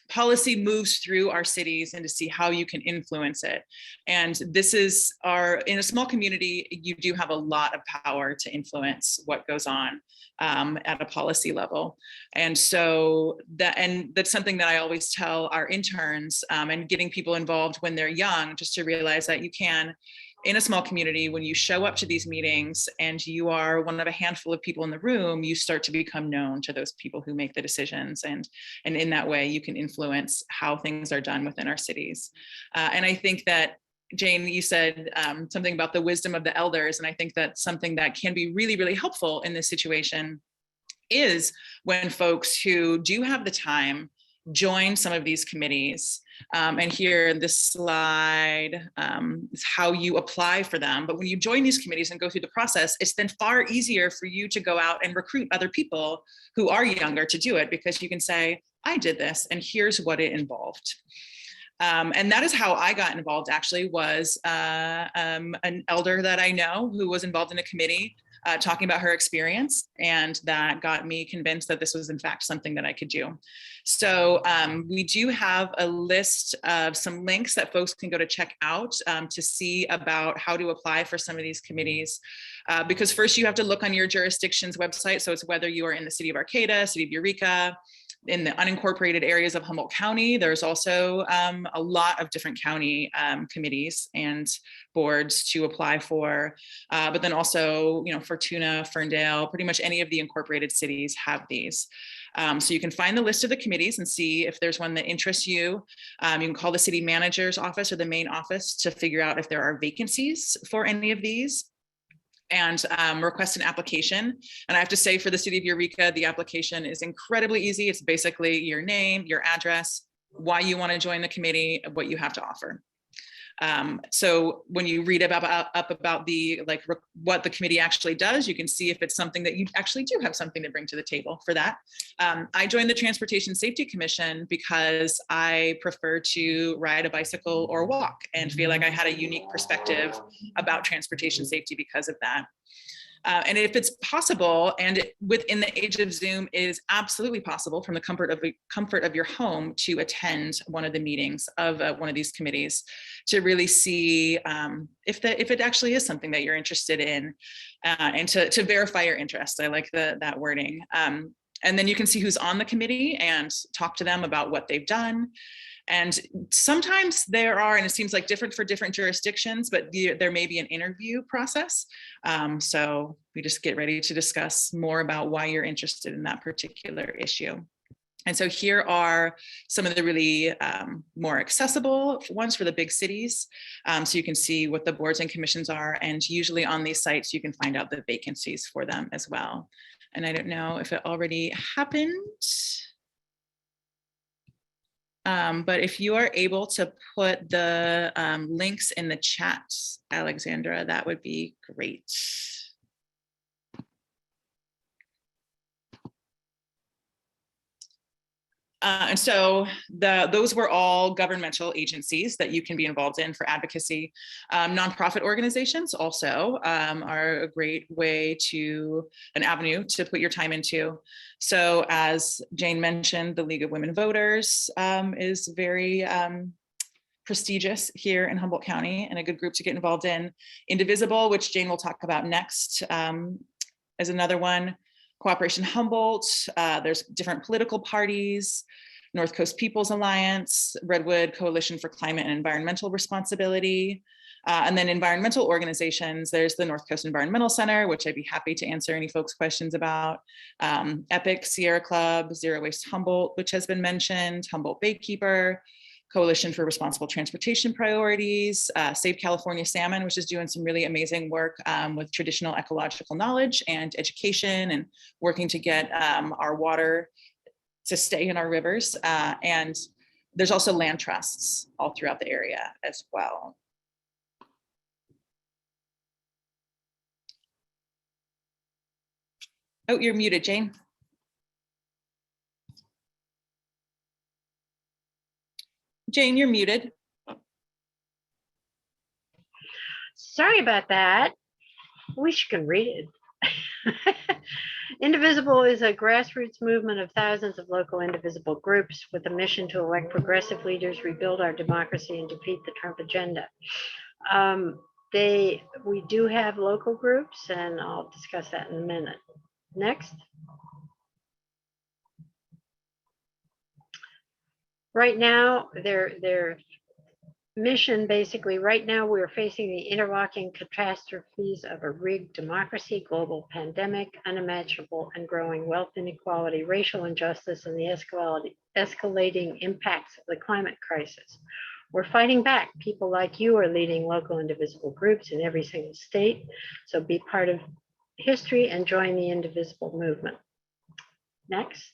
policy moves through our cities and to see how you can influence it. And this is in a small community, you do have a lot of power to influence what goes on at a policy level. And so that's something that I always tell our interns and getting people involved when they're young, just to realize that you can, in a small community, when you show up to these meetings and you are one of a handful of people in the room, you start to become known to those people who make the decisions. And in that way, you can influence how things are done within our cities. And I think that, Jane, you said something about the wisdom of the elders. And I think that's something that can be really, really helpful in this situation, is when folks who do have the time join some of these committees And here in this slide is how you apply for them. But when you join these committees and go through the process, it's then far easier for you to go out and recruit other people who are younger to do it, because you can say, I did this and here's what it involved. And that is how I got involved, actually, was an elder that I know who was involved in a committee talking about her experience, and that got me convinced that this was in fact something that I could do. So we do have a list of some links that folks can go to check out to see about how to apply for some of these committees. Because first you have to look on your jurisdiction's website. So it's whether you are in the city of Arcata, city of Eureka, in the unincorporated areas of Humboldt County. There's also a lot of different county committees and boards to apply for, but then also, Fortuna, Ferndale, pretty much any of the incorporated cities have these. So you can find the list of the committees and see if there's one that interests you. You can call the city manager's office or the main office to figure out if there are vacancies for any of these, and request an application. And I have to say, for the city of Eureka, the application is incredibly easy. It's basically your name, your address, why you want to join the committee, what you have to offer. So when you read about the what the committee actually does, you can see if it's something that you actually do have something to bring to the table for that. I joined the Transportation Safety Commission because I prefer to ride a bicycle or walk, and feel like I had a unique perspective about transportation safety because of that. And if it's possible, and within the age of Zoom, it is absolutely possible from the comfort of your home to attend one of the meetings of one of these committees to really see if it actually is something that you're interested in, and to verify your interest. I like that wording. And then you can see who's on the committee and talk to them about what they've done. And sometimes there are, and it seems like different for different jurisdictions, but there may be an interview process. So we just get ready to discuss more about why you're interested in that particular issue. And so here are some of the really more accessible ones for the big cities. So you can see what the boards and commissions are, and usually on these sites, you can find out the vacancies for them as well. And I don't know if it already happened. But if you are able to put the links in the chat, Alexandra, that would be great. And so those were all governmental agencies that you can be involved in for advocacy. Nonprofit organizations also are a great way an avenue to put your time into. So as Jane mentioned, the League of Women Voters is very prestigious here in Humboldt County, and a good group to get involved in. Indivisible, which Jane will talk about next, is another one. Cooperation Humboldt, there's different political parties, Northcoast People's Alliance, Redwood Coalition for Climate and Environmental Responsibility, and then environmental organizations. There's the Northcoast Environmental Center, which I'd be happy to answer any folks' questions about. EPIC, Sierra Club, Zero Waste Humboldt, which has been mentioned, Humboldt Baykeeper, Coalition for Responsible Transportation Priorities, Save California Salmon, which is doing some really amazing work with traditional ecological knowledge and education, and working to get our water to stay in our rivers. And there's also land trusts all throughout the area as well. Oh, you're muted, Jane. Jane, you're muted. Sorry about that. Wish you could read it. Indivisible is a grassroots movement of thousands of local indivisible groups with a mission to elect progressive leaders, rebuild our democracy, and defeat the Trump agenda. We do have local groups, and I'll discuss that in a minute. Next. Right now, their mission, basically, right now we're facing the interlocking catastrophes of a rigged democracy, global pandemic, unimaginable and growing wealth inequality, racial injustice, and the escalating impacts of the climate crisis. We're fighting back. People like you are leading local indivisible groups in every single state. So be part of history and join the indivisible movement. Next.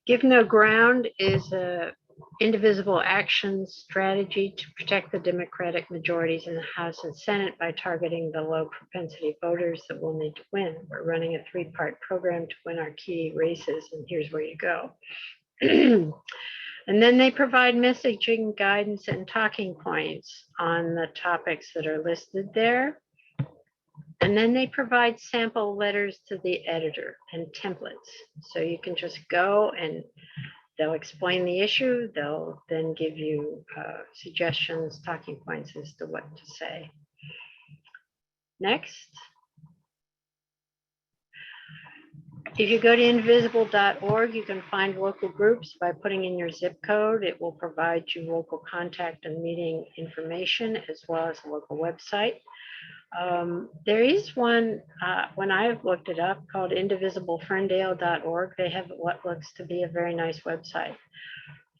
Give No Ground is a indivisible action strategy to protect the Democratic majorities in the House and Senate by targeting the low propensity voters that will need to win. We're running a 3-part program to win our key races, and here's where you go. And then they provide messaging guidance and talking points on the topics that are listed there. And then they provide sample letters to the editor and templates. So you can just go and they'll explain the issue. They'll then give you suggestions, talking points as to what to say. Next. If you go to invisible.org, you can find local groups by putting in your zip code. It will provide you local contact and meeting information as well as a local website. There is one, when I've looked it up, called indivisiblefrendale.org. They have what looks to be a very nice website.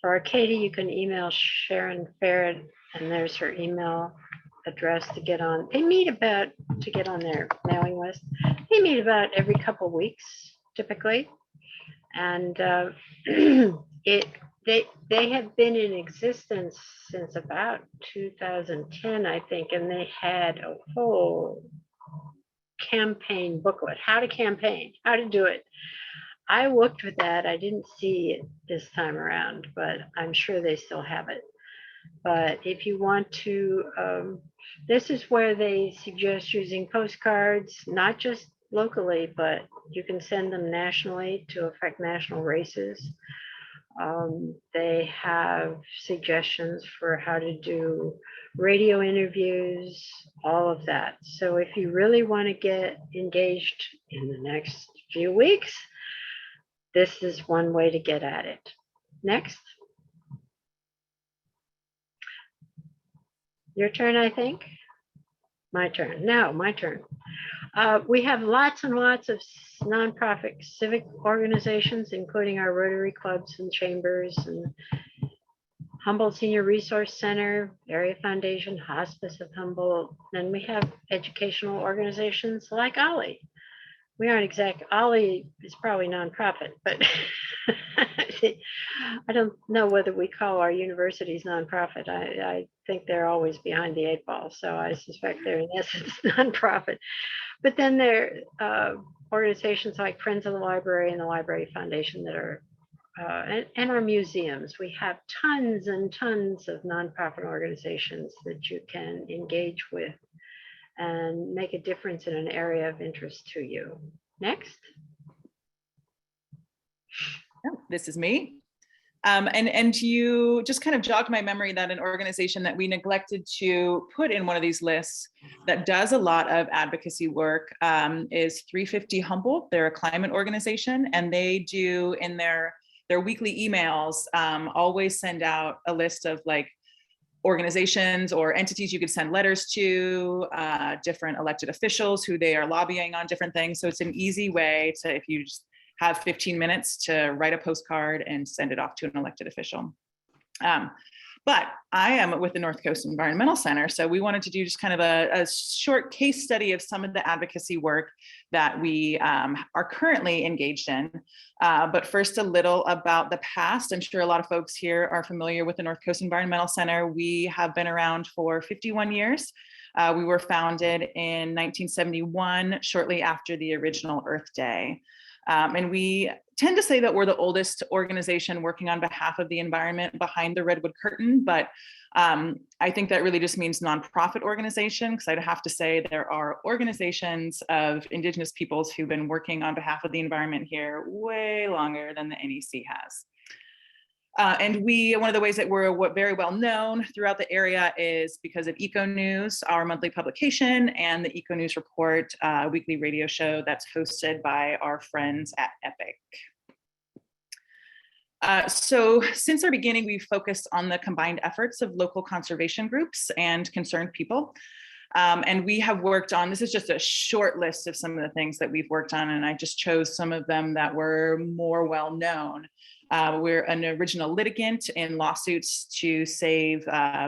For Arcadia, you can email Sharon Farrett, and there's her email address to get on. They meet about, to get on their mailing list, they meet about every couple of weeks, typically. And they have been in existence since about 2010, I think, and they had a whole campaign booklet, how to campaign, how to do it. I looked for that. I didn't see it this time around, but I'm sure they still have it. But if you want to, this is where they suggest using postcards, not just locally, but you can send them nationally to affect national races. They have suggestions for how to do radio interviews, all of that. So if you really want to get engaged in the next few weeks, this is one way to get at it. Next. Your turn, I think. My turn. No, my turn. We have lots and lots of nonprofit civic organizations, including our Rotary clubs and chambers and Humboldt Senior Resource Center, Area Foundation, Hospice of Humboldt. And we have educational organizations like OLLI. We aren't exact, OLLI is probably nonprofit, but I don't know whether we call our universities nonprofit. I think they're always behind the 8 ball, so I suspect they're in essence nonprofit. But then there are organizations like Friends of the Library and the Library Foundation that are, and our museums. We have tons and tons of nonprofit organizations that you can engage with and make a difference in an area of interest to you. Next. This is me. And you just kind of jogged my memory that an organization that we neglected to put in one of these lists that does a lot of advocacy work is 350 Humboldt. They're a climate organization, and they do in their weekly emails always send out a list of like organizations or entities you could send letters to, different elected officials who they are lobbying on different things. So it's an easy way to, if you just have 15 minutes to write a postcard and send it off to an elected official. But I am with the Northcoast Environmental Center, so we wanted to do just kind of a short case study of some of the advocacy work that we are currently engaged in. But first, a little about the past. I'm sure a lot of folks here are familiar with the Northcoast Environmental Center. We have been around for 51 years. We were founded in 1971, shortly after the original Earth Day. And we tend to say that we're the oldest organization working on behalf of the environment behind the Redwood Curtain, but I think that really just means nonprofit organization, because I'd have to say there are organizations of Indigenous peoples who've been working on behalf of the environment here way longer than the NEC has. And one of the ways that we're very well known throughout the area is because of Eco News, our monthly publication, and the Eco News Report weekly radio show that's hosted by our friends at Epic. So since our beginning, we've focused on the combined efforts of local conservation groups and concerned people. And we have worked on, this is just a short list of some of the things that we've worked on, and I just chose some of them that were more well known. We're an original litigant in lawsuits to save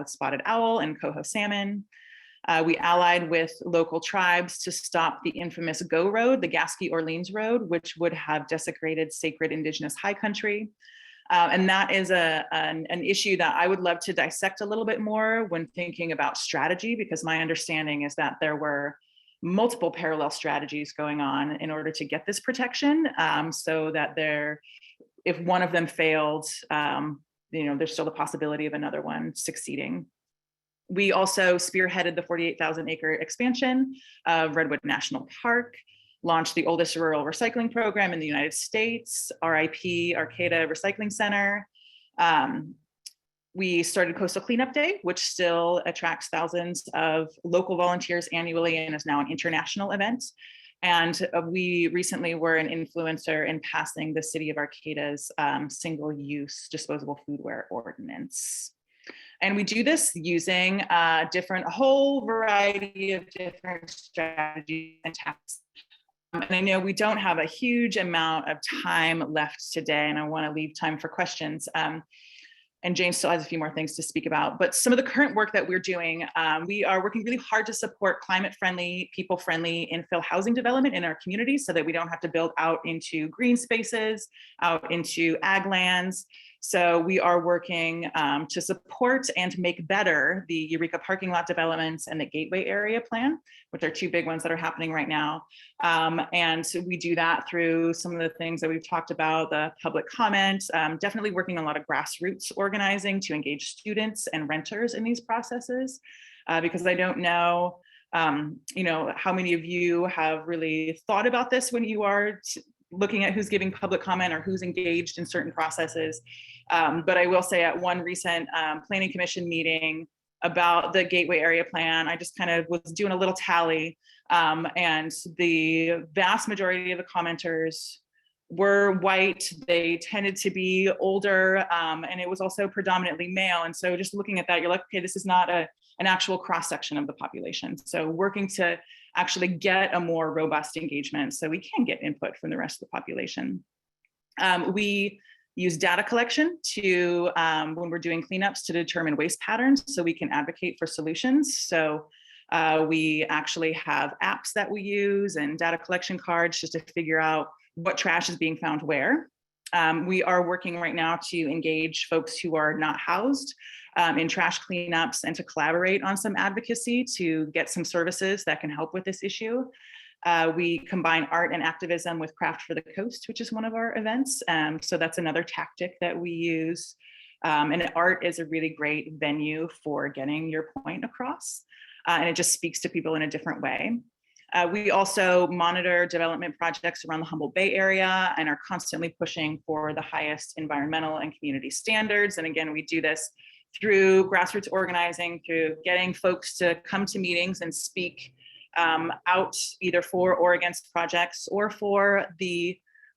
spotted owl and coho salmon. We allied with local tribes to stop the infamous Go Road, the Gasky-Orleans Road, which would have desecrated sacred indigenous high country. And that is an issue that I would love to dissect a little bit more when thinking about strategy, because my understanding is that there were multiple parallel strategies going on in order to get this protection, so that if one of them failed, there's still the possibility of another one succeeding. We also spearheaded the 48,000 acre expansion of Redwood National Park, launched the oldest rural recycling program in the United States, RIP Arcata Recycling Center. We started Coastal Cleanup Day, which still attracts thousands of local volunteers annually and is now an international event. And we recently were an influencer in passing the city of Arcata's single-use disposable foodware ordinance. And we do this using a whole variety of different strategies and tactics. And I know we don't have a huge amount of time left today, and I want to leave time for questions. And Jane still has a few more things to speak about, but some of the current work that we're doing, we are working really hard to support climate-friendly, people-friendly infill housing development in our communities so that we don't have to build out into green spaces, out into ag lands. So we are working to support and make better the Eureka parking lot developments and the Gateway area plan, which are two big ones that are happening right now. And so we do that through some of the things that we've talked about, the public comment, definitely working on a lot of grassroots organizing to engage students and renters in these processes, because I don't know, how many of you have really thought about this when you are looking at who's giving public comment or who's engaged in certain processes. But I will say at one recent planning commission meeting about the Gateway area plan, I just kind of was doing a little tally, and the vast majority of the commenters were white. They tended to be older, and it was also predominantly male. And so just looking at that, you're like, okay, this is not an actual cross-section of the population. So working to actually get a more robust engagement so we can get input from the rest of the population. We use data collection to, when we're doing cleanups, to determine waste patterns so we can advocate for solutions. So we actually have apps that we use and data collection cards just to figure out what trash is being found where. We are working right now to engage folks who are not housed in trash cleanups and to collaborate on some advocacy to get some services that can help with this issue. We combine art and activism with Craft for the Coast, which is one of our events. So that's another tactic that we use. And art is a really great venue for getting your point across. And it just speaks to people in a different way. We also monitor development projects around the Humboldt Bay area and are constantly pushing for the highest environmental and community standards. And again, we do this through grassroots organizing, through getting folks to come to meetings and speak out either for or against projects, or for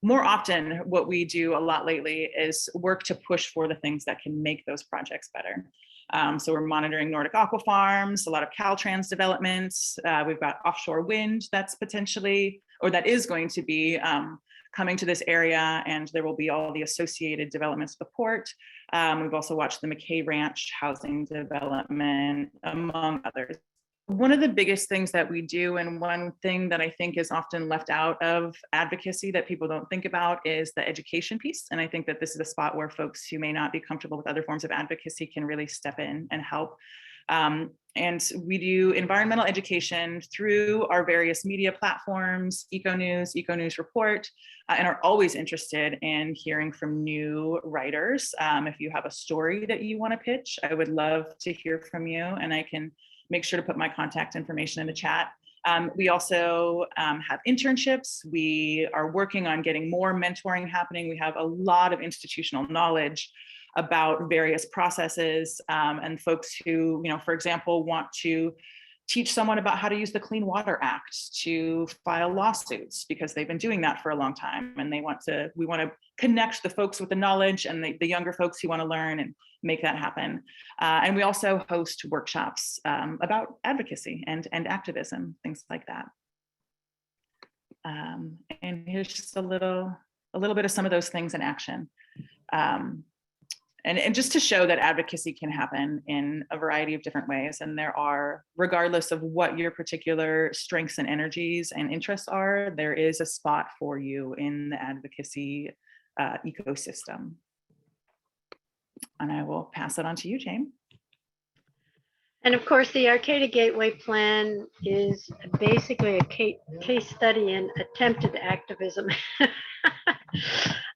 more often what we do a lot lately is work to push for the things that can make those projects better. So we're monitoring Nordic aqua farms, a lot of Caltrans developments. We've got offshore wind that's potentially, or that is going to be coming to this area, and there will be all the associated developments of the port. We've also watched the McKay Ranch housing development, among others. One of the biggest things that we do, and one thing that I think is often left out of advocacy that people don't think about, is the education piece. And I think that this is a spot where folks who may not be comfortable with other forms of advocacy can really step in and help. And we do environmental education through our various media platforms, Eco News Report, and are always interested in hearing from new writers. If you have a story that you want to pitch, I would love to hear from you, and I can make sure to put my contact information in the chat. We also have internships. We are working on getting more mentoring happening. We have a lot of institutional knowledge about various processes, and folks who, for example, want to teach someone about how to use the Clean Water Act to file lawsuits because they've been doing that for a long time, and we want to connect the folks with the knowledge and the younger folks who want to learn and make that happen. And we also host workshops about advocacy and activism, things like that. And here's just a little bit of some of those things in action. and just to show that advocacy can happen in a variety of different ways. And there are, regardless of what your particular strengths and energies and interests are, there is a spot for you in the advocacy ecosystem. And I will pass it on to you, Jane. And of course, the Arcata Gateway Plan is basically a case study in attempted activism.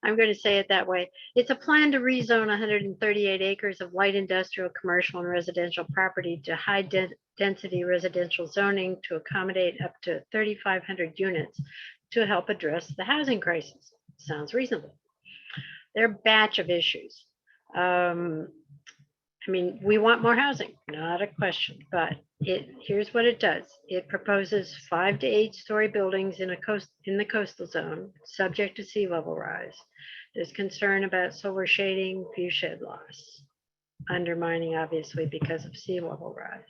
I'm going to say it that way. It's a plan to rezone 138 acres of light industrial, commercial, and residential property to high density residential zoning to accommodate up to 3,500 units to help address the housing crisis. Sounds reasonable. There are a batch of issues. I mean, we want more housing, not a question, but here's what it does. It proposes 5 to 8 story buildings in the coastal zone, subject to sea level rise. There's concern about solar shading, view shed loss, undermining obviously because of sea level rise.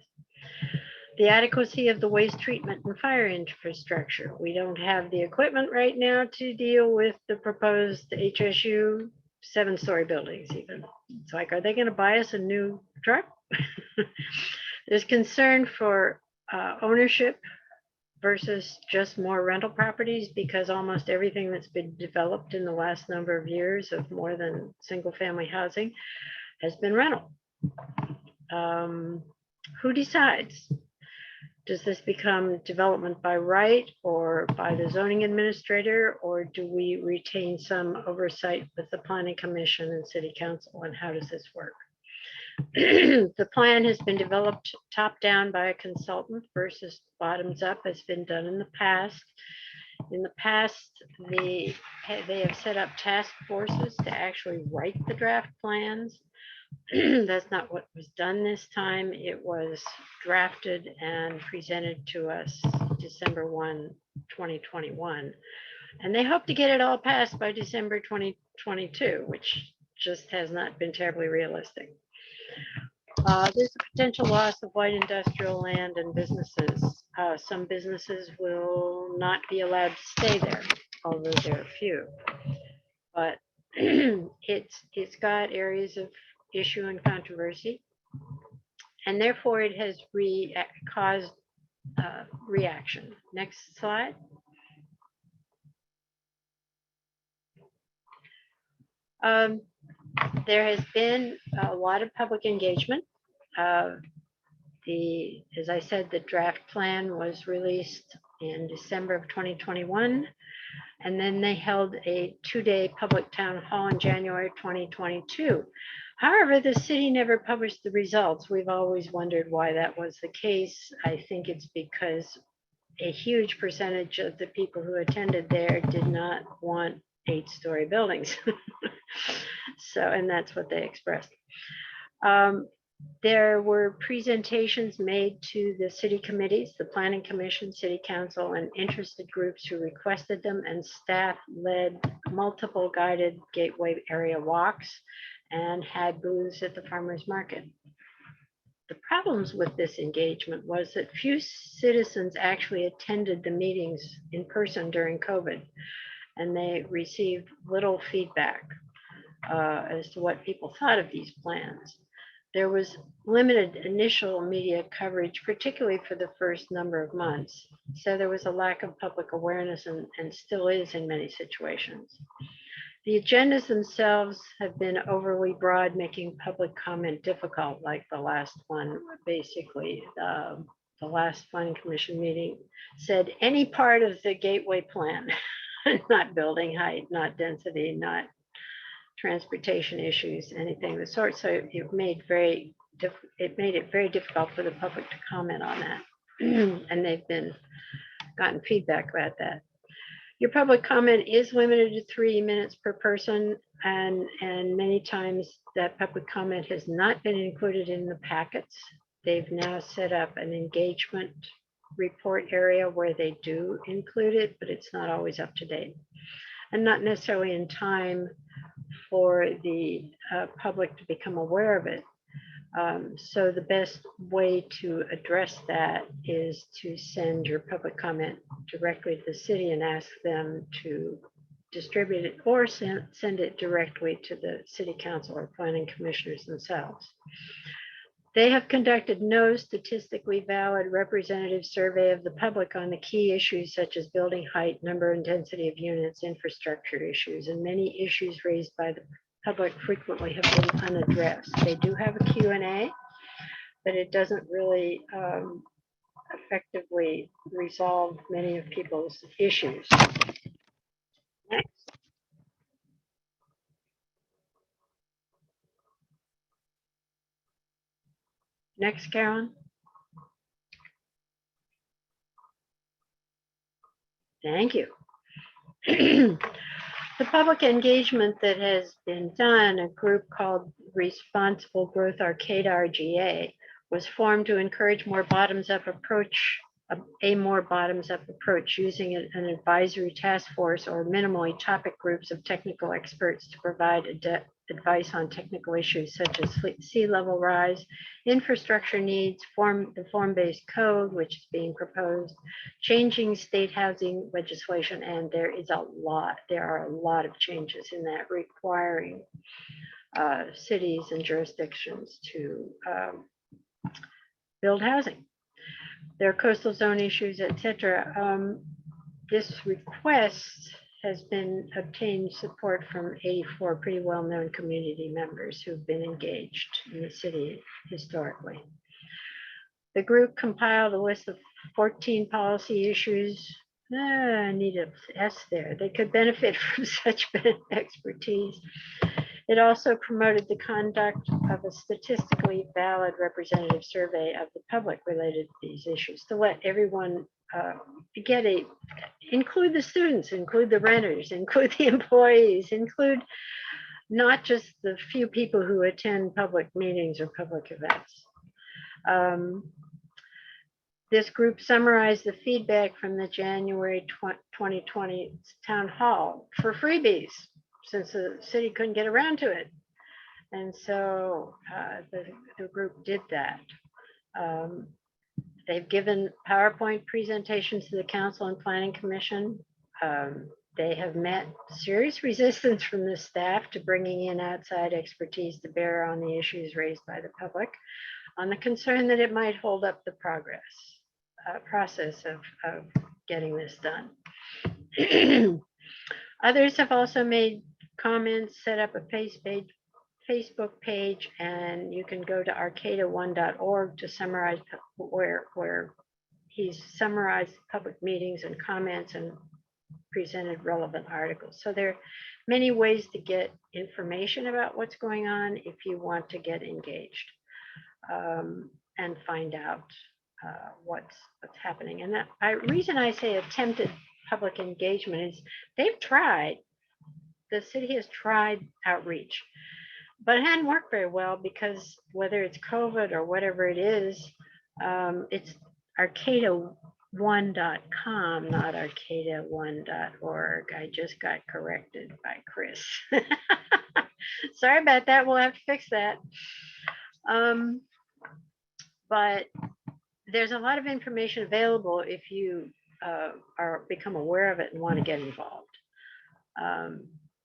The adequacy of the waste treatment and fire infrastructure. We don't have the equipment right now to deal with the proposed HSU 7-story buildings even. It's like, are they going to buy us a new truck? There's concern for ownership versus just more rental properties, because almost everything that's been developed in the last number of years of more than single family housing has been rental. Who decides? Does this become development by right or by the zoning administrator, or do we retain some oversight with the planning commission and city council, and how does this work? The plan has been developed top down by a consultant versus bottoms up, has been done in the past. In the past, they have set up task forces to actually write the draft plans. That's not what was done this time. It was drafted and presented to us December 1, 2021. And they hope to get it all passed by December 2022, which just has not been terribly realistic. There's a potential loss of light industrial land and businesses. Some businesses will not be allowed to stay there, although there are few. But it's got areas of issue and controversy, and therefore it has caused reaction. Next slide. There has been a lot of public engagement. As I said, the draft plan was released in December of 2021, and then they held a 2-day public town hall in January 2022. However, the city never published the results. We've always wondered why that was the case. I think it's because a huge percentage of the people who attended there did not want 8-story buildings. So, and that's what they expressed. There were presentations made to the city committees, the planning commission, city council, and interested groups who requested them, and staff led multiple guided gateway area walks and had booths at the farmers market. The problems with this engagement was that few citizens actually attended the meetings in person during COVID, and they received little feedback as to what people thought of these plans. There was limited initial media coverage, particularly for the first number of months. So there was a lack of public awareness, and still is in many situations. The agendas themselves have been overly broad, making public comment difficult, like the last one. Basically, the last planning commission meeting said any part of the gateway plan, not building height, not density, not transportation issues, anything of the sort. So it made it very difficult for the public to comment on that. And they've gotten feedback about that. Your public comment is limited to 3 minutes per person, and many times that public comment has not been included in the packets. They've now set up an engagement report area where they do include it, but it's not always up to date and not necessarily in time for the public to become aware of it. So the best way to address that is to send your public comment directly to the city and ask them to distribute it or send it directly to the city council or planning commissioners themselves. They have conducted no statistically valid representative survey of the public on the key issues such as building height, number and density of units, infrastructure issues, and many issues raised by the public frequently have been unaddressed. They do have a Q&A, but it doesn't really effectively resolve many of people's issues. Next. Next, Carolyn. Thank you. The public engagement that has been done, a group called Responsible Growth Arcade RGA, was formed to encourage more bottoms-up approach, a more bottoms-up approach using an advisory task force or minimally topic groups of technical experts to provide advice on technical issues such as sea level rise, infrastructure needs, the form-based code, which is being proposed, changing state housing legislation, and there are a lot of changes in that requiring cities and jurisdictions to build housing. There are coastal zone issues, etc. This request has been obtained support from 84 pretty well-known community members who've been engaged in the city historically. The group compiled a list of 14 policy issues. I need an S there. They could benefit from such expertise. It also promoted the conduct of a statistically valid representative survey of the public related to these issues to let everyone include the students, include the renters, include the employees, include not just the few people who attend public meetings or public events. This group summarized the feedback from the January 2020 town hall for freebies, since the city couldn't get around to it. And so the group did that. They've given PowerPoint presentations to the Council and Planning Commission. They have met serious resistance from the staff to bringing in outside expertise to bear on the issues raised by the public, on the concern that it might hold up the process of getting this done. Others have also made comments, set up a Facebook page, and you can go to arcada1.org to summarize where he's summarized public meetings and comments and presented relevant articles. So there are many ways to get information about what's going on if you want to get engaged and find out what's happening. And the reason I say attempted public engagement is they've tried. The city has tried outreach, but it hadn't worked very well because whether it's COVID or whatever it is, it's arcada1.com, not arcada1.org. I just got corrected by Chris. Sorry about that. We'll have to fix that. But there's a lot of information available if you become aware of it and want to get involved.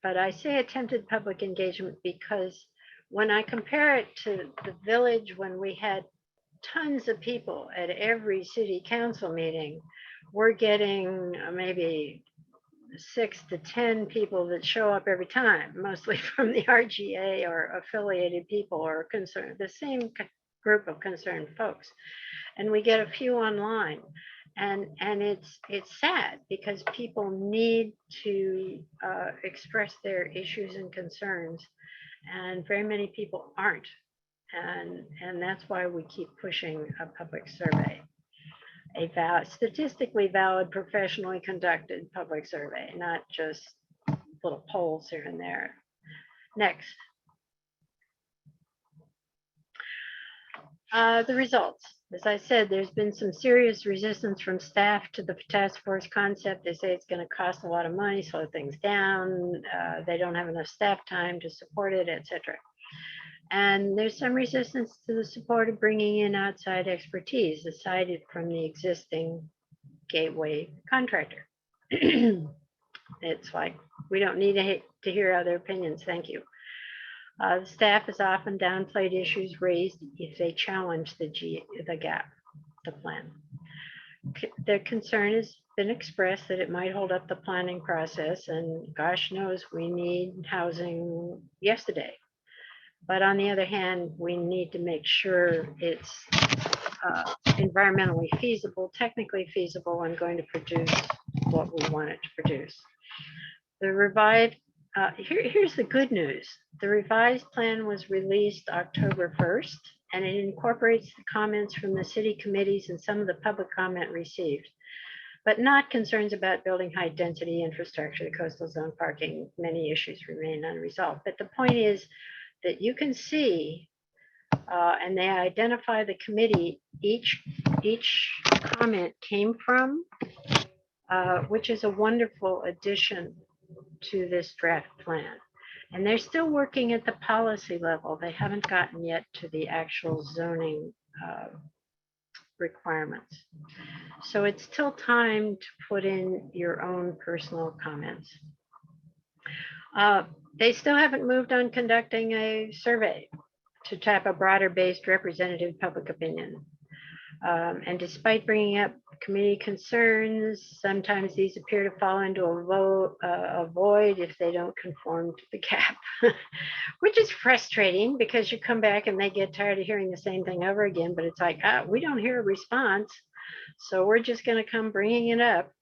But I say attempted public engagement because when I compare it to the village, when we had tons of people at every city council meeting, we're getting maybe 6 to 10 people that show up every time, mostly from the RGA or affiliated people or concerned, the same group of concerned folks. And we get a few online. And it's sad because people need to express their issues and concerns, and very many people aren't. And that's why we keep pushing a public survey, a statistically valid, professionally conducted public survey, not just little polls here and there. Next. The results. As I said, there's been some serious resistance from staff to the task force concept. They say it's going to cost a lot of money, slow things down. They don't have enough staff time to support it, etc. And there's some resistance to the support of bringing in outside expertise aside from the existing gateway contractor. It's like, we don't need to hear other opinions. Thank you. The staff has often downplayed issues raised if they challenge the gap, the plan. The concern has been expressed that it might hold up the planning process, and gosh knows we need housing yesterday. But on the other hand, we need to make sure it's environmentally feasible, technically feasible, and going to produce what we want it to produce. The revised, here's the good news. The revised plan was released October 1st, and it incorporates the comments from the city committees and some of the public comment received, but not concerns about building high density infrastructure, the coastal zone parking. Many issues remain unresolved. But the point is that you can see, and they identify the committee each comment came from, which is a wonderful addition to this draft plan. And they're still working at the policy level. They haven't gotten yet to the actual zoning requirements. So it's still time to put in your own personal comments. They still haven't moved on conducting a survey to tap a broader based representative public opinion. And despite bringing up community concerns, sometimes these appear to fall into a void if they don't conform to the gap, which is frustrating because you come back and they get tired of hearing the same thing over again, but it's like, we don't hear a response, so we're just going to come bringing it up.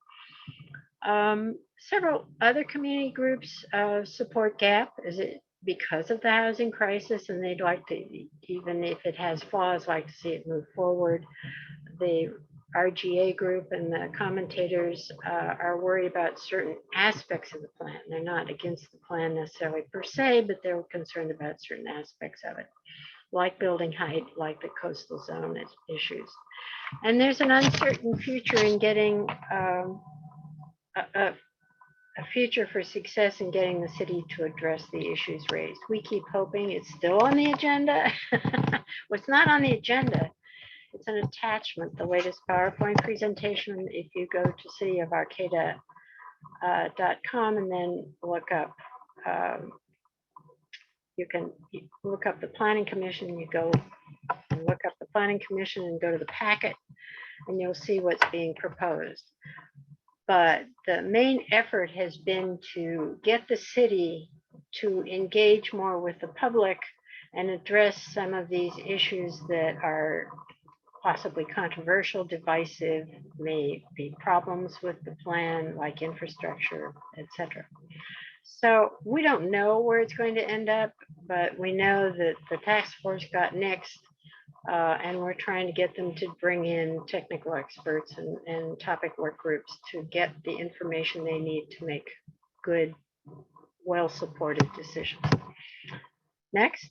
Several other community groups support GAP. Is it because of the housing crisis, and they'd like to, even if it has flaws, like to see it move forward. The RGA group and the commentators are worried about certain aspects of the plan. They're not against the plan necessarily per se, but they're concerned about certain aspects of it, like building height, like the coastal zone issues. And there's an uncertain future in getting a future for success in getting the city to address the issues raised. We keep hoping it's still on the agenda. Well, it's not on the agenda. It's an attachment, the latest PowerPoint presentation. If you go to cityofarcata.com and then look up, you can look up the Planning Commission. You go and look up the Planning Commission and go to the packet, and you'll see what's being proposed. But the main effort has been to get the city to engage more with the public and address some of these issues that are possibly controversial, divisive, may be problems with the plan, like infrastructure, etc. So we don't know where it's going to end up, but we know that the task force got nixed, and we're trying to get them to bring in technical experts and topic work groups to get the information they need to make good, well-supported decisions. Next.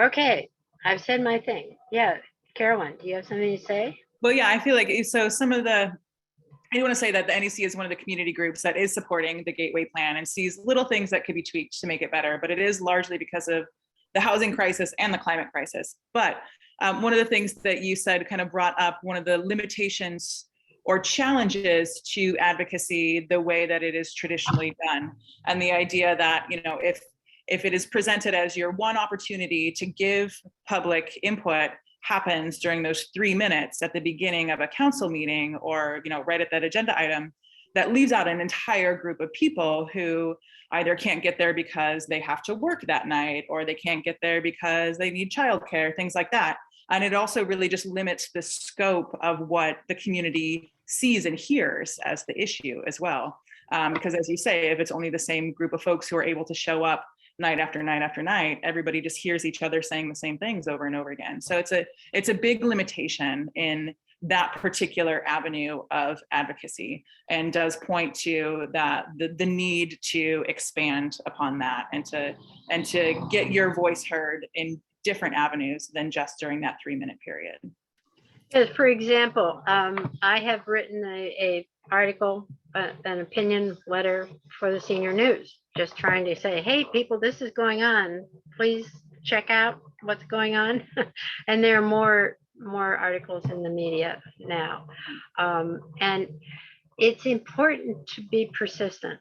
Okay, I've said my thing. Yeah, Carolyn, do you have something to say? Well, yeah, I feel like, so some of the, I do want to say that the NEC is one of the community groups that is supporting the Gateway Plan and sees little things that could be tweaked to make it better, but it is largely because of the housing crisis and the climate crisis. But one of the things that you said kind of brought up one of the limitations or challenges to advocacy, the way that it is traditionally done. And the idea that, you know, if it is presented as your one opportunity to give public input happens during those 3 minutes at the beginning of a council meeting, or, you know, right at that agenda item, that leaves out an entire group of people who either can't get there because they have to work that night, or they can't get there because they need childcare, things like that. And it also really just limits the scope of what the community sees and hears as the issue as well. Because as you say, if it's only the same group of folks who are able to show up night after night after night, everybody just hears each other saying the same things over and over again. So it's a big limitation in that particular avenue of advocacy, and does point to that the need to expand upon that and to get your voice heard in different avenues than just during that 3-minute period. Yes, for example, I have written a article, an opinion letter for the Senior News, just trying to say, hey, people, this is going on. Please check out what's going on. And there are more articles in the media now. And it's important to be persistent.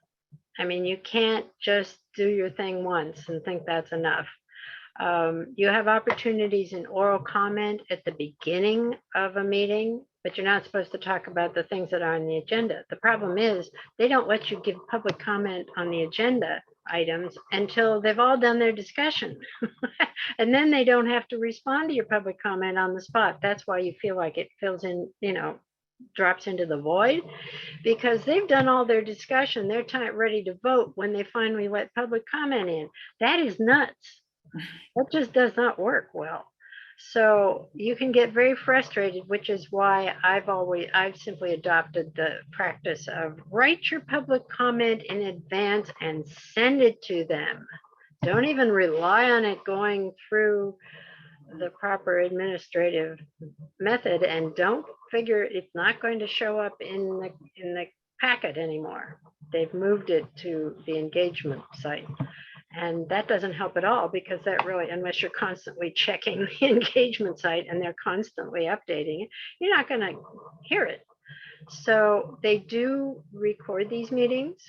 I mean, you can't just do your thing once and think that's enough. You have opportunities in oral comment at the beginning of a meeting, but you're not supposed to talk about the things that are on the agenda. The problem is they don't let you give public comment on the agenda items until they've all done their discussion. And then they don't have to respond to your public comment on the spot. That's why you feel like it fills in, drops into the void, because they've done all their discussion. They're ready to vote when they finally let public comment in. That is nuts. That just does not work well. So you can get very frustrated, which is why I've simply adopted the practice of write your public comment in advance and send it to them. Don't even rely on it going through the proper administrative method, and don't figure it's not going to show up in the packet anymore. They've moved it to the engagement site. And that doesn't help at all, because that really, unless you're constantly checking the engagement site and they're constantly updating it, you're not going to hear it. So they do record these meetings,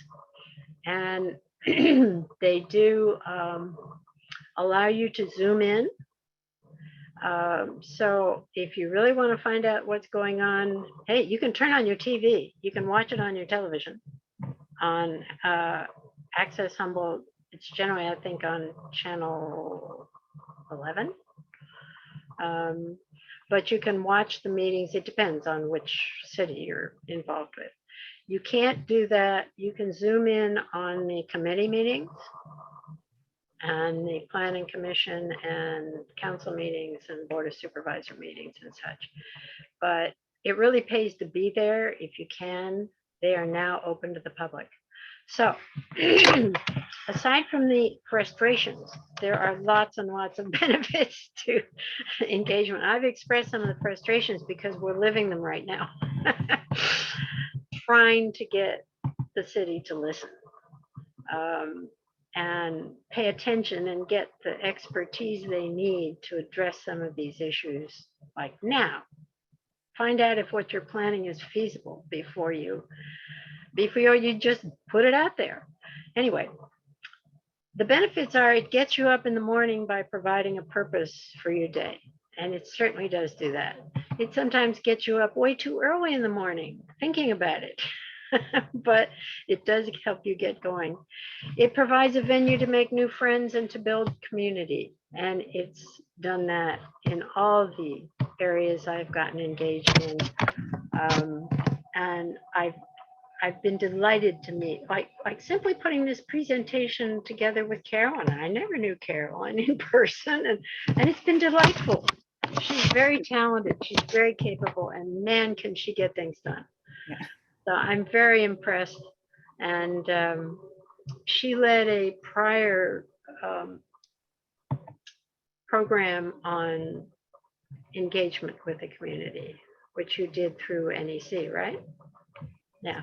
and they do allow you to zoom in. So if you really want to find out what's going on, hey, you can turn on your TV. You can watch it on your television on Access Humboldt. It's generally, I think, on channel 11. But you can watch the meetings. It depends on which city you're involved with. You can't do that. You can zoom in on the committee meetings and the planning commission and council meetings and board of supervisor meetings and such. But it really pays to be there if you can. They are now open to the public. So aside from the frustrations, there are lots and lots of benefits to engagement. I've expressed some of the frustrations because we're living them right now. Trying to get the city to listen and pay attention and get the expertise they need to address some of these issues like now. Find out if what you're planning is feasible before you just put it out there. Anyway, the benefits are it gets you up in the morning by providing a purpose for your day. And it certainly does do that. It sometimes gets you up way too early in the morning thinking about it, but it does help you get going. It provides a venue to make new friends and to build community. And it's done that in all the areas I've gotten engaged in. And I've been delighted to meet, like simply putting this presentation together with Carolyn. I never knew Carolyn in person, and it's been delightful. She's very talented, she's very capable, and man, can she get things done. Yeah. So I'm very impressed. And she led a prior program on engagement with the community, which you did through NEC, right? Yeah.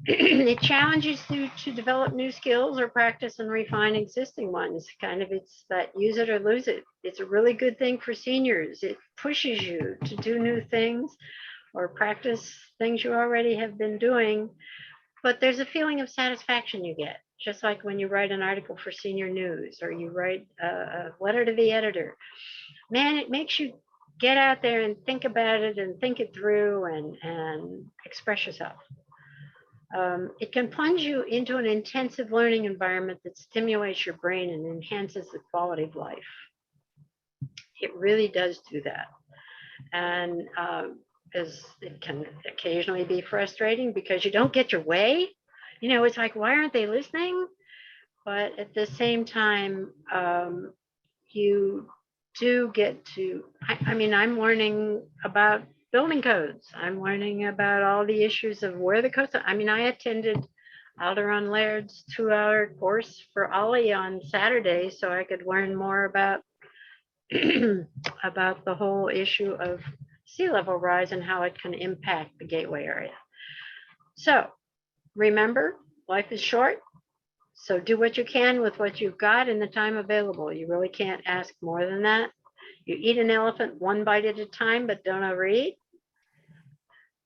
It challenges you to develop new skills or practice and refine existing ones. Kind of, it's that use it or lose it. It's a really good thing for seniors. It pushes you to do new things or practice things you already have been doing. But there's a feeling of satisfaction you get, just like when you write an article for Senior News or you write a letter to the editor. Man, it makes you get out there and think about it and think it through and express yourself. It can plunge you into an intensive learning environment that stimulates your brain and enhances the quality of life. It really does do that. And as it can occasionally be frustrating because you don't get your way. It's like, why aren't they listening? But at the same time, you do get to, I'm learning about building codes. I'm learning about all the issues of where the codes are. I attended Alderon Laird's 2-hour course for OLLI on Saturday so I could learn more about about the whole issue of sea level rise and how it can impact the Gateway area. So remember, life is short. So do what you can with what you've got in the time available. You really can't ask more than that. You eat an elephant one bite at a time, but don't overeat.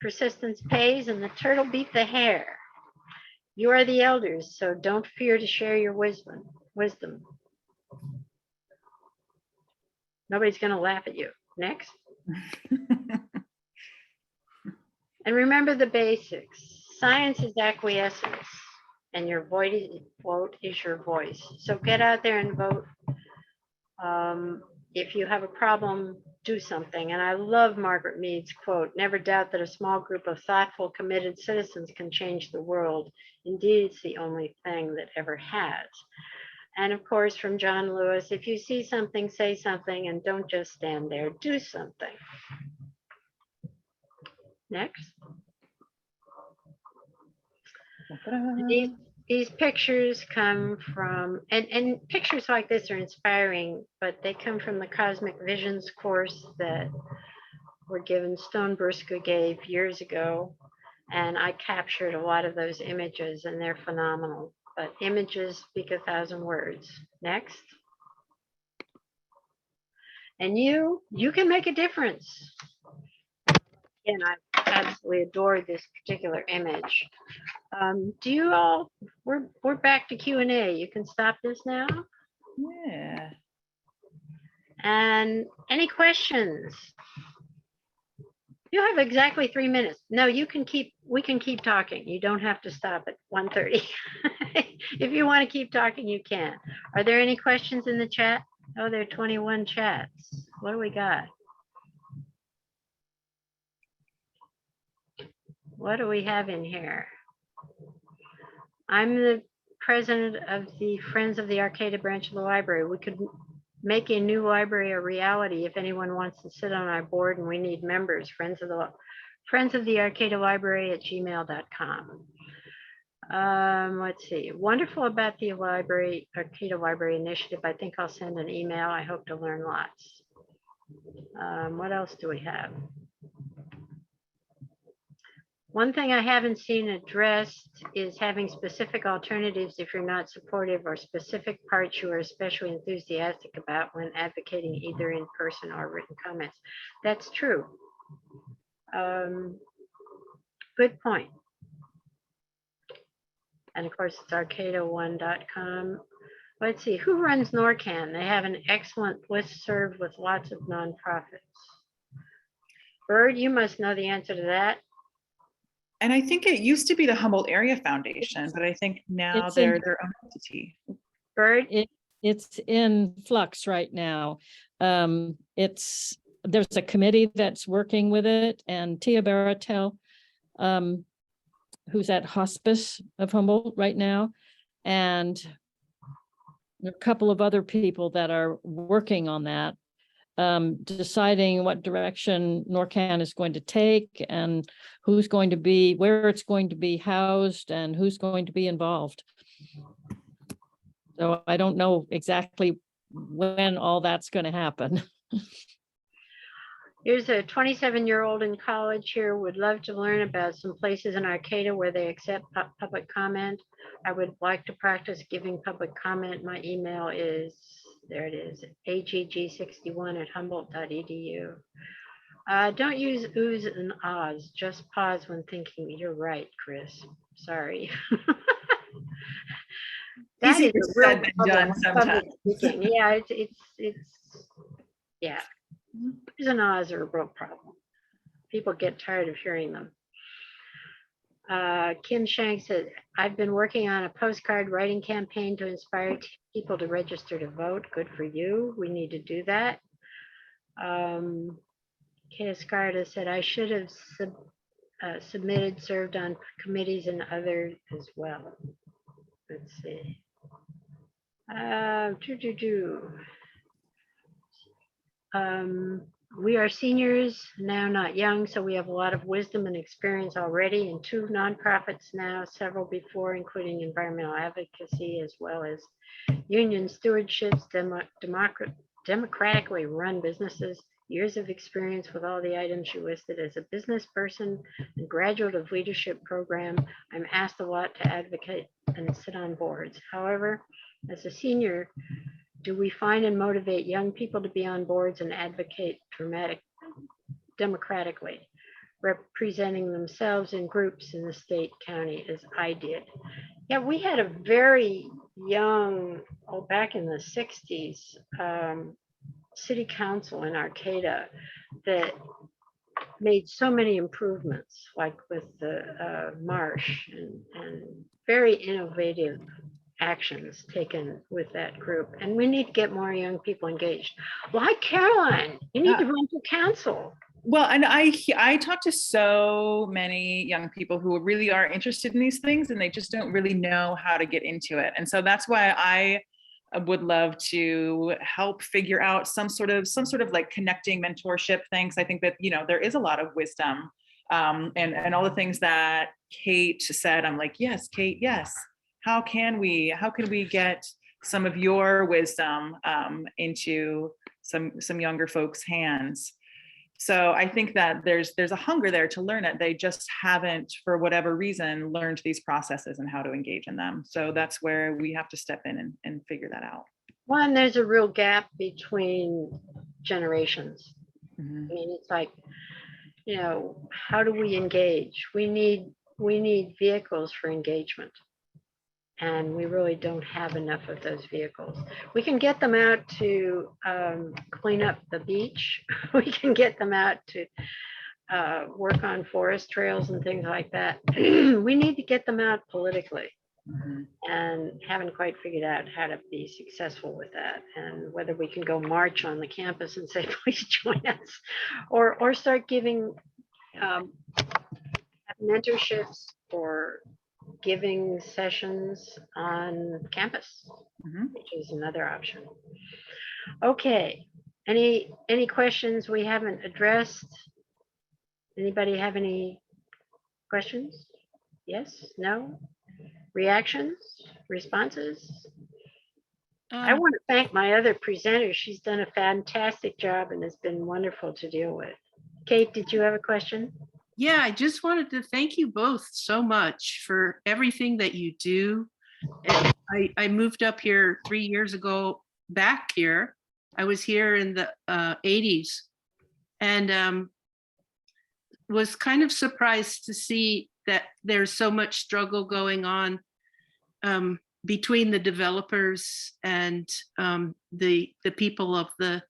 persistence pays and the turtle beat the hare. You are the elders, so don't fear to share your wisdom. Nobody's going to laugh at you. Next. And remember the basics. Science is acquiescence, and your vote is your voice. So get out there and vote. If you have a problem, do something. And I love Margaret Mead's quote, "Never doubt that a small group of thoughtful, committed citizens can change the world. Indeed, it's the only thing that ever has." And of course, from John Lewis, if you see something, say something, and don't just stand there, do something. Next. These pictures come from, and pictures like this are inspiring, but they come from the Cosmic Visions course that were given, Stone Briska gave years ago. And I captured a lot of those images and they're phenomenal, but images speak 1,000 words. Next. And you can make a difference. And I absolutely adore this particular image. Do you all, we're back to Q&A. You can stop this now. Yeah. And any questions? You have exactly 3 minutes. No, we can keep talking. You don't have to stop at 1:30. If you want to keep talking, you can. Are there any questions in the chat? Oh, there are 21 chats. What do we got? What do we have in here? I'm the president of the Friends of the Arcata branch of the library. We could make a new library a reality if anyone wants to sit on our board, and we need members. Friends of the Arcata Library at gmail.com. Let's see. Wonderful about the Arcata Library Initiative. I think I'll send an email. I hope to learn lots. What else do we have? One thing I haven't seen addressed is having specific alternatives if you're not supportive, or specific parts you are especially enthusiastic about when advocating either in person or written comments. That's true. Good point. And of course, it's arcata1.com. Let's see, who runs NORCAN? They have an excellent listserv with lots of nonprofits. Bird, you must know the answer to that. And I think it used to be the Humboldt Area Foundation, but I think now they're their own entity. Bird? It's in flux right now. There's a committee that's working with it, and Tia Baratel, who's at Hospice of Humboldt right now, and there are a couple of other people that are working on that, deciding what direction NORCAN is going to take and who's going to be, where it's going to be housed and who's going to be involved. So I don't know exactly when all that's going to happen. Here's a 27-year-old in college here, would love to learn about some places in Arcata where they accept public comment. I would like to practice giving public comment. My email is, there it is, agg61@humboldt.edu. Don't use oohs and ahs, just pause when thinking. You're right, Chris. Sorry. That Easier is a real said than done sometimes. Yeah, yeah. Oohs and ahs are a real problem. People get tired of hearing them. Kim Shank said, I've been working on a postcard writing campaign to inspire people to register to vote. Good for you. We need to do that. Kay Escarda said, I should have served on committees and others as well. Let's see. We are seniors now, not young, so we have a lot of wisdom and experience already in 2 nonprofits now, several before, including environmental advocacy, as well as union stewardships, democratically run businesses, years of experience with all the items you listed. As a business person and graduate of leadership program, I'm asked a lot to advocate and sit on boards. However, as a senior, do we find and motivate young people to be on boards and advocate democratically? representing themselves in groups in the state, county, as I did. Yeah, we had a very young, back in the 60s, city council in Arcata that made so many improvements, like with the marsh and very innovative actions taken with that group. And we need to get more young people engaged. Like Caroline, you need to run for council. Well, and I talk to so many young people who really are interested in these things, and they just don't really know how to get into it. And so that's why I would love to help figure out some sort of like connecting mentorship things. I think that, you know, there is a lot of wisdom, and all the things that Kate said. I'm like, yes, Kate, yes. How can we get some of your wisdom into some younger folks' hands? So I think that there's a hunger there to learn it. They just haven't, for whatever reason, learned these processes and how to engage in them. So that's where we have to step in and figure that out. Well, and there's a real gap between generations. Mm-hmm. I mean, it's like, you know, how do we engage? We need vehicles for engagement. And we really don't have enough of those vehicles. We can get them out to clean up the beach. We can get them out to work on forest trails and things like that. We need to get them out politically. Mm-hmm. And haven't quite figured out how to be successful with that, and whether we can go march on the campus and say, please join us, or start giving mentorships or giving sessions on campus, mm-hmm. which is another option. Okay, any questions we haven't addressed? Anybody have any questions? Yes, no? Reactions, responses? I want to thank my other presenter. She's done a fantastic job and has been wonderful to deal with. Kate, did you have a question? Yeah, I just wanted to thank you both so much for everything that you do. I moved up here 3 years ago, back here. I was here in the 80s, and was kind of surprised to see that there's so much struggle going on between the developers and the people of the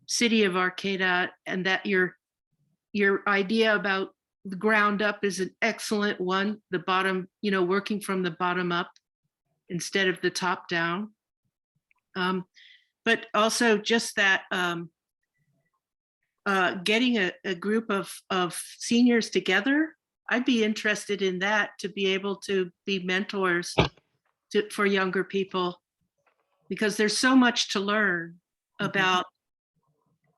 city of Arcata, and that your idea about the ground up is an excellent one. The bottom, you know, working from the bottom up instead of the top down. But also just that getting a group of seniors together, I'd be interested in that, to be able to be mentors for younger people, because there's so much to learn about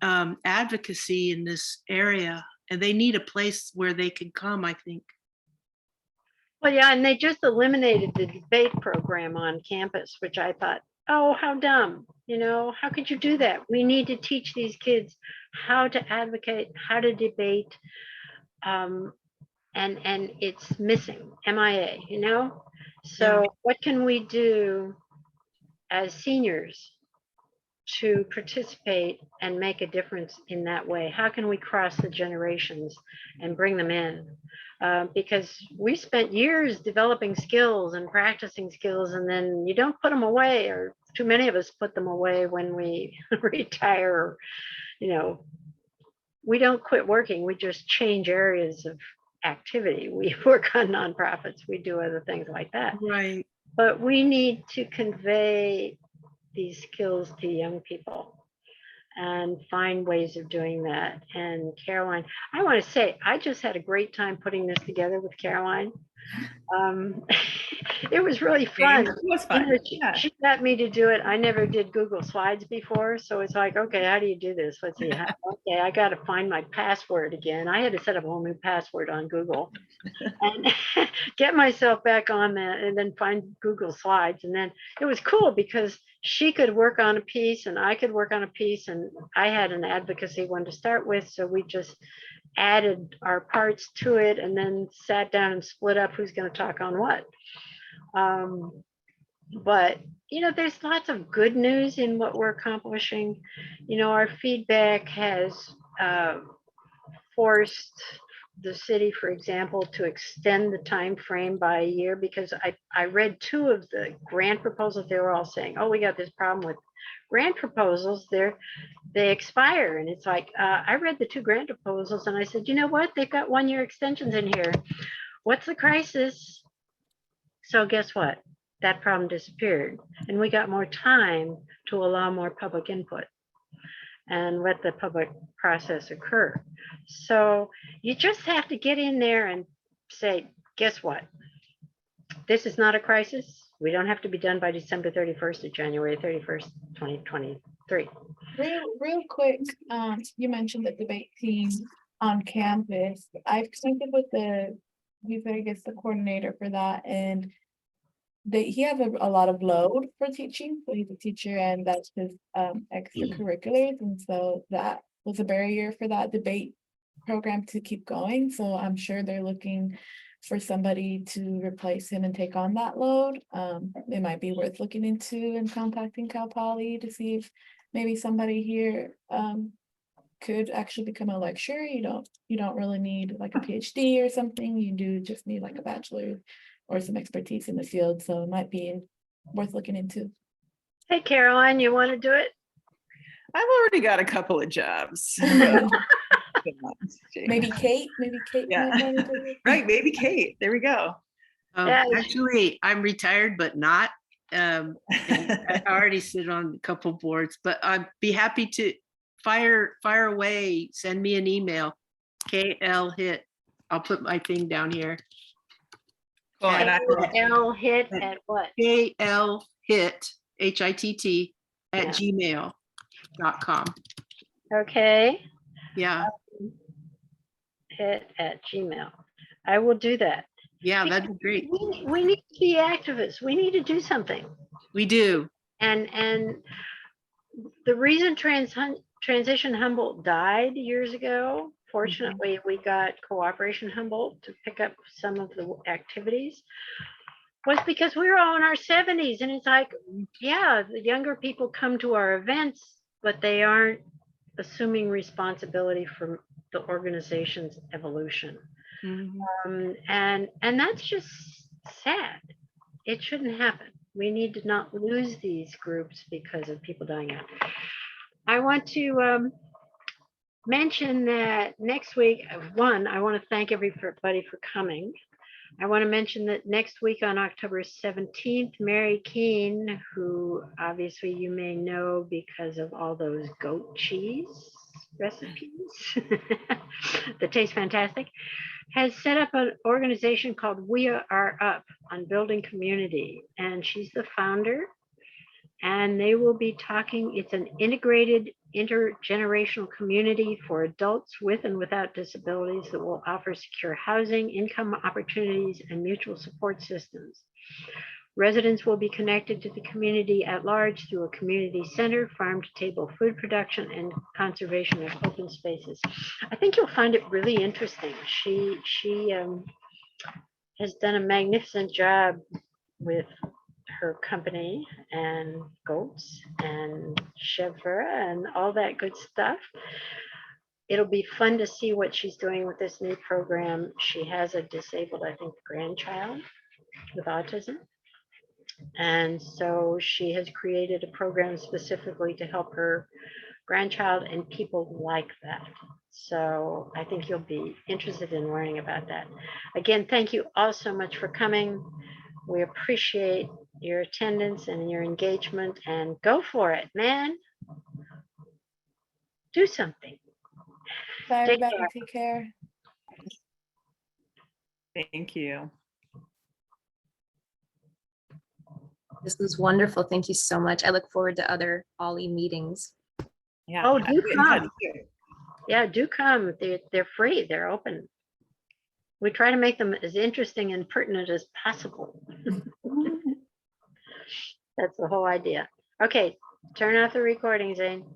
advocacy in this area. And they need a place where they can come, I think. Well, yeah, and they just eliminated the debate program on campus, which I thought, oh, how dumb. You know, how could you do that? We need to teach these kids how to advocate, how to debate. And it's missing, MIA, you know? So what can we do as seniors to participate and make a difference in that way? How can we cross the generations and bring them in? Because we spent years developing skills and practicing skills, and then you don't put them away, or too many of us put them away when we retire. Or, you know, we don't quit working, we just change areas of activity. We work on nonprofits, we do other things like that. Right. But we need to convey these skills to young people and find ways of doing that. And Caroline, I want to say, I just had a great time putting this together with Caroline. It was really fun. It was fun. She got me to do it. I never did Google Slides before, so it's like, okay, how do you do this? Let's see. Okay, I got to find my password again. I had to set up a whole new password on Google and get myself back on that, and then find Google Slides. And then it was cool because she could work on a piece and I could work on a piece, and I had an advocacy one to start with, so we just added our parts to it and then sat down and split up who's going to talk on what. But you know, there's lots of good news in what we're accomplishing. You know, our feedback has forced the city, for example, to extend the time frame by a year, because I read 2 of the grant proposals. They were all saying, oh, we got this problem with grant proposals. They expire. And it's like, I read the 2 grant proposals and I said, you know what? They've got 1-year extensions in here. What's the crisis? So guess what? That problem disappeared. And we got more time to allow more public input and let the public process occur. So you just have to get in there and say, guess what? This is not a crisis. We don't have to be done by December 31st or January 31st, 2023. Real quick, you mentioned the debate team on campus. I've connected with he's I guess the coordinator for that, and he has a lot of load for teaching. So he's a teacher and that's his extracurriculars. And so that was a barrier for that debate program to keep going. So I'm sure they're looking for somebody to replace him and take on that load. It might be worth looking into and contacting Cal Poly to see if maybe somebody here could actually become a lecturer. You don't really need like a PhD or something. You do just need like a bachelor's or some expertise in the field. So it might be worth looking into. Hey, Caroline, you want to do it? I've already got a couple of jobs. Maybe Kate. Yeah. might wanna do it. Right, maybe Kate. There we go. Yeah. Actually, I'm retired, but not. And I already sit on a couple boards, but I'd be happy to fire away. Send me an email. KL Hit. I'll put my thing down here. Cool, and L hit at what? KL Hit HITT at Yeah. gmail.com. Okay, Yeah, hit at Gmail. I will do that. yeah, that'd be great. We need to be activists. We need to do something. We do. And the reason Transition Humboldt died years ago, fortunately, we got Cooperation Humboldt to pick up some of the activities, was because we were all in our 70s. And it's like, yeah, the younger people come to our events, but they aren't assuming responsibility for the organization's evolution. Mhm. And that's just sad. It shouldn't happen. We need to not lose these groups because of people dying out. I want to mention that next week, I want to thank everybody for coming. I want to mention that next week on October 17th, Mary Keene, who obviously you may know because of all those goat cheese recipes that taste fantastic, has set up an organization called We Are Up on Building Community. And she's the founder. And they will be talking, it's an integrated intergenerational community for adults with and without disabilities that will offer secure housing, income opportunities, and mutual support systems. Residents will be connected to the community at large through a community center, farm-to-table food production, and conservation of open spaces. I think you'll find it really interesting. She has done a magnificent job with her company and goats and chèvre and all that good stuff. It'll be fun to see what she's doing with this new program. She has a disabled, I think, grandchild with autism. And so she has created a program specifically to help her grandchild and people like that. So I think you'll be interested in learning about that. Again, thank you all so much for coming. We appreciate your attendance and your engagement, and go for it, man. Do something. Bye, Take everybody. care. Take care. Thank you. This was wonderful. Thank you so much. I look forward to other OLLI meetings. Yeah. Oh, I'll do get in touch come. too. Yeah, do come. They're free. They're open. We try to make them as interesting and pertinent as possible. That's the whole idea. Okay, turn off the recording, Zane.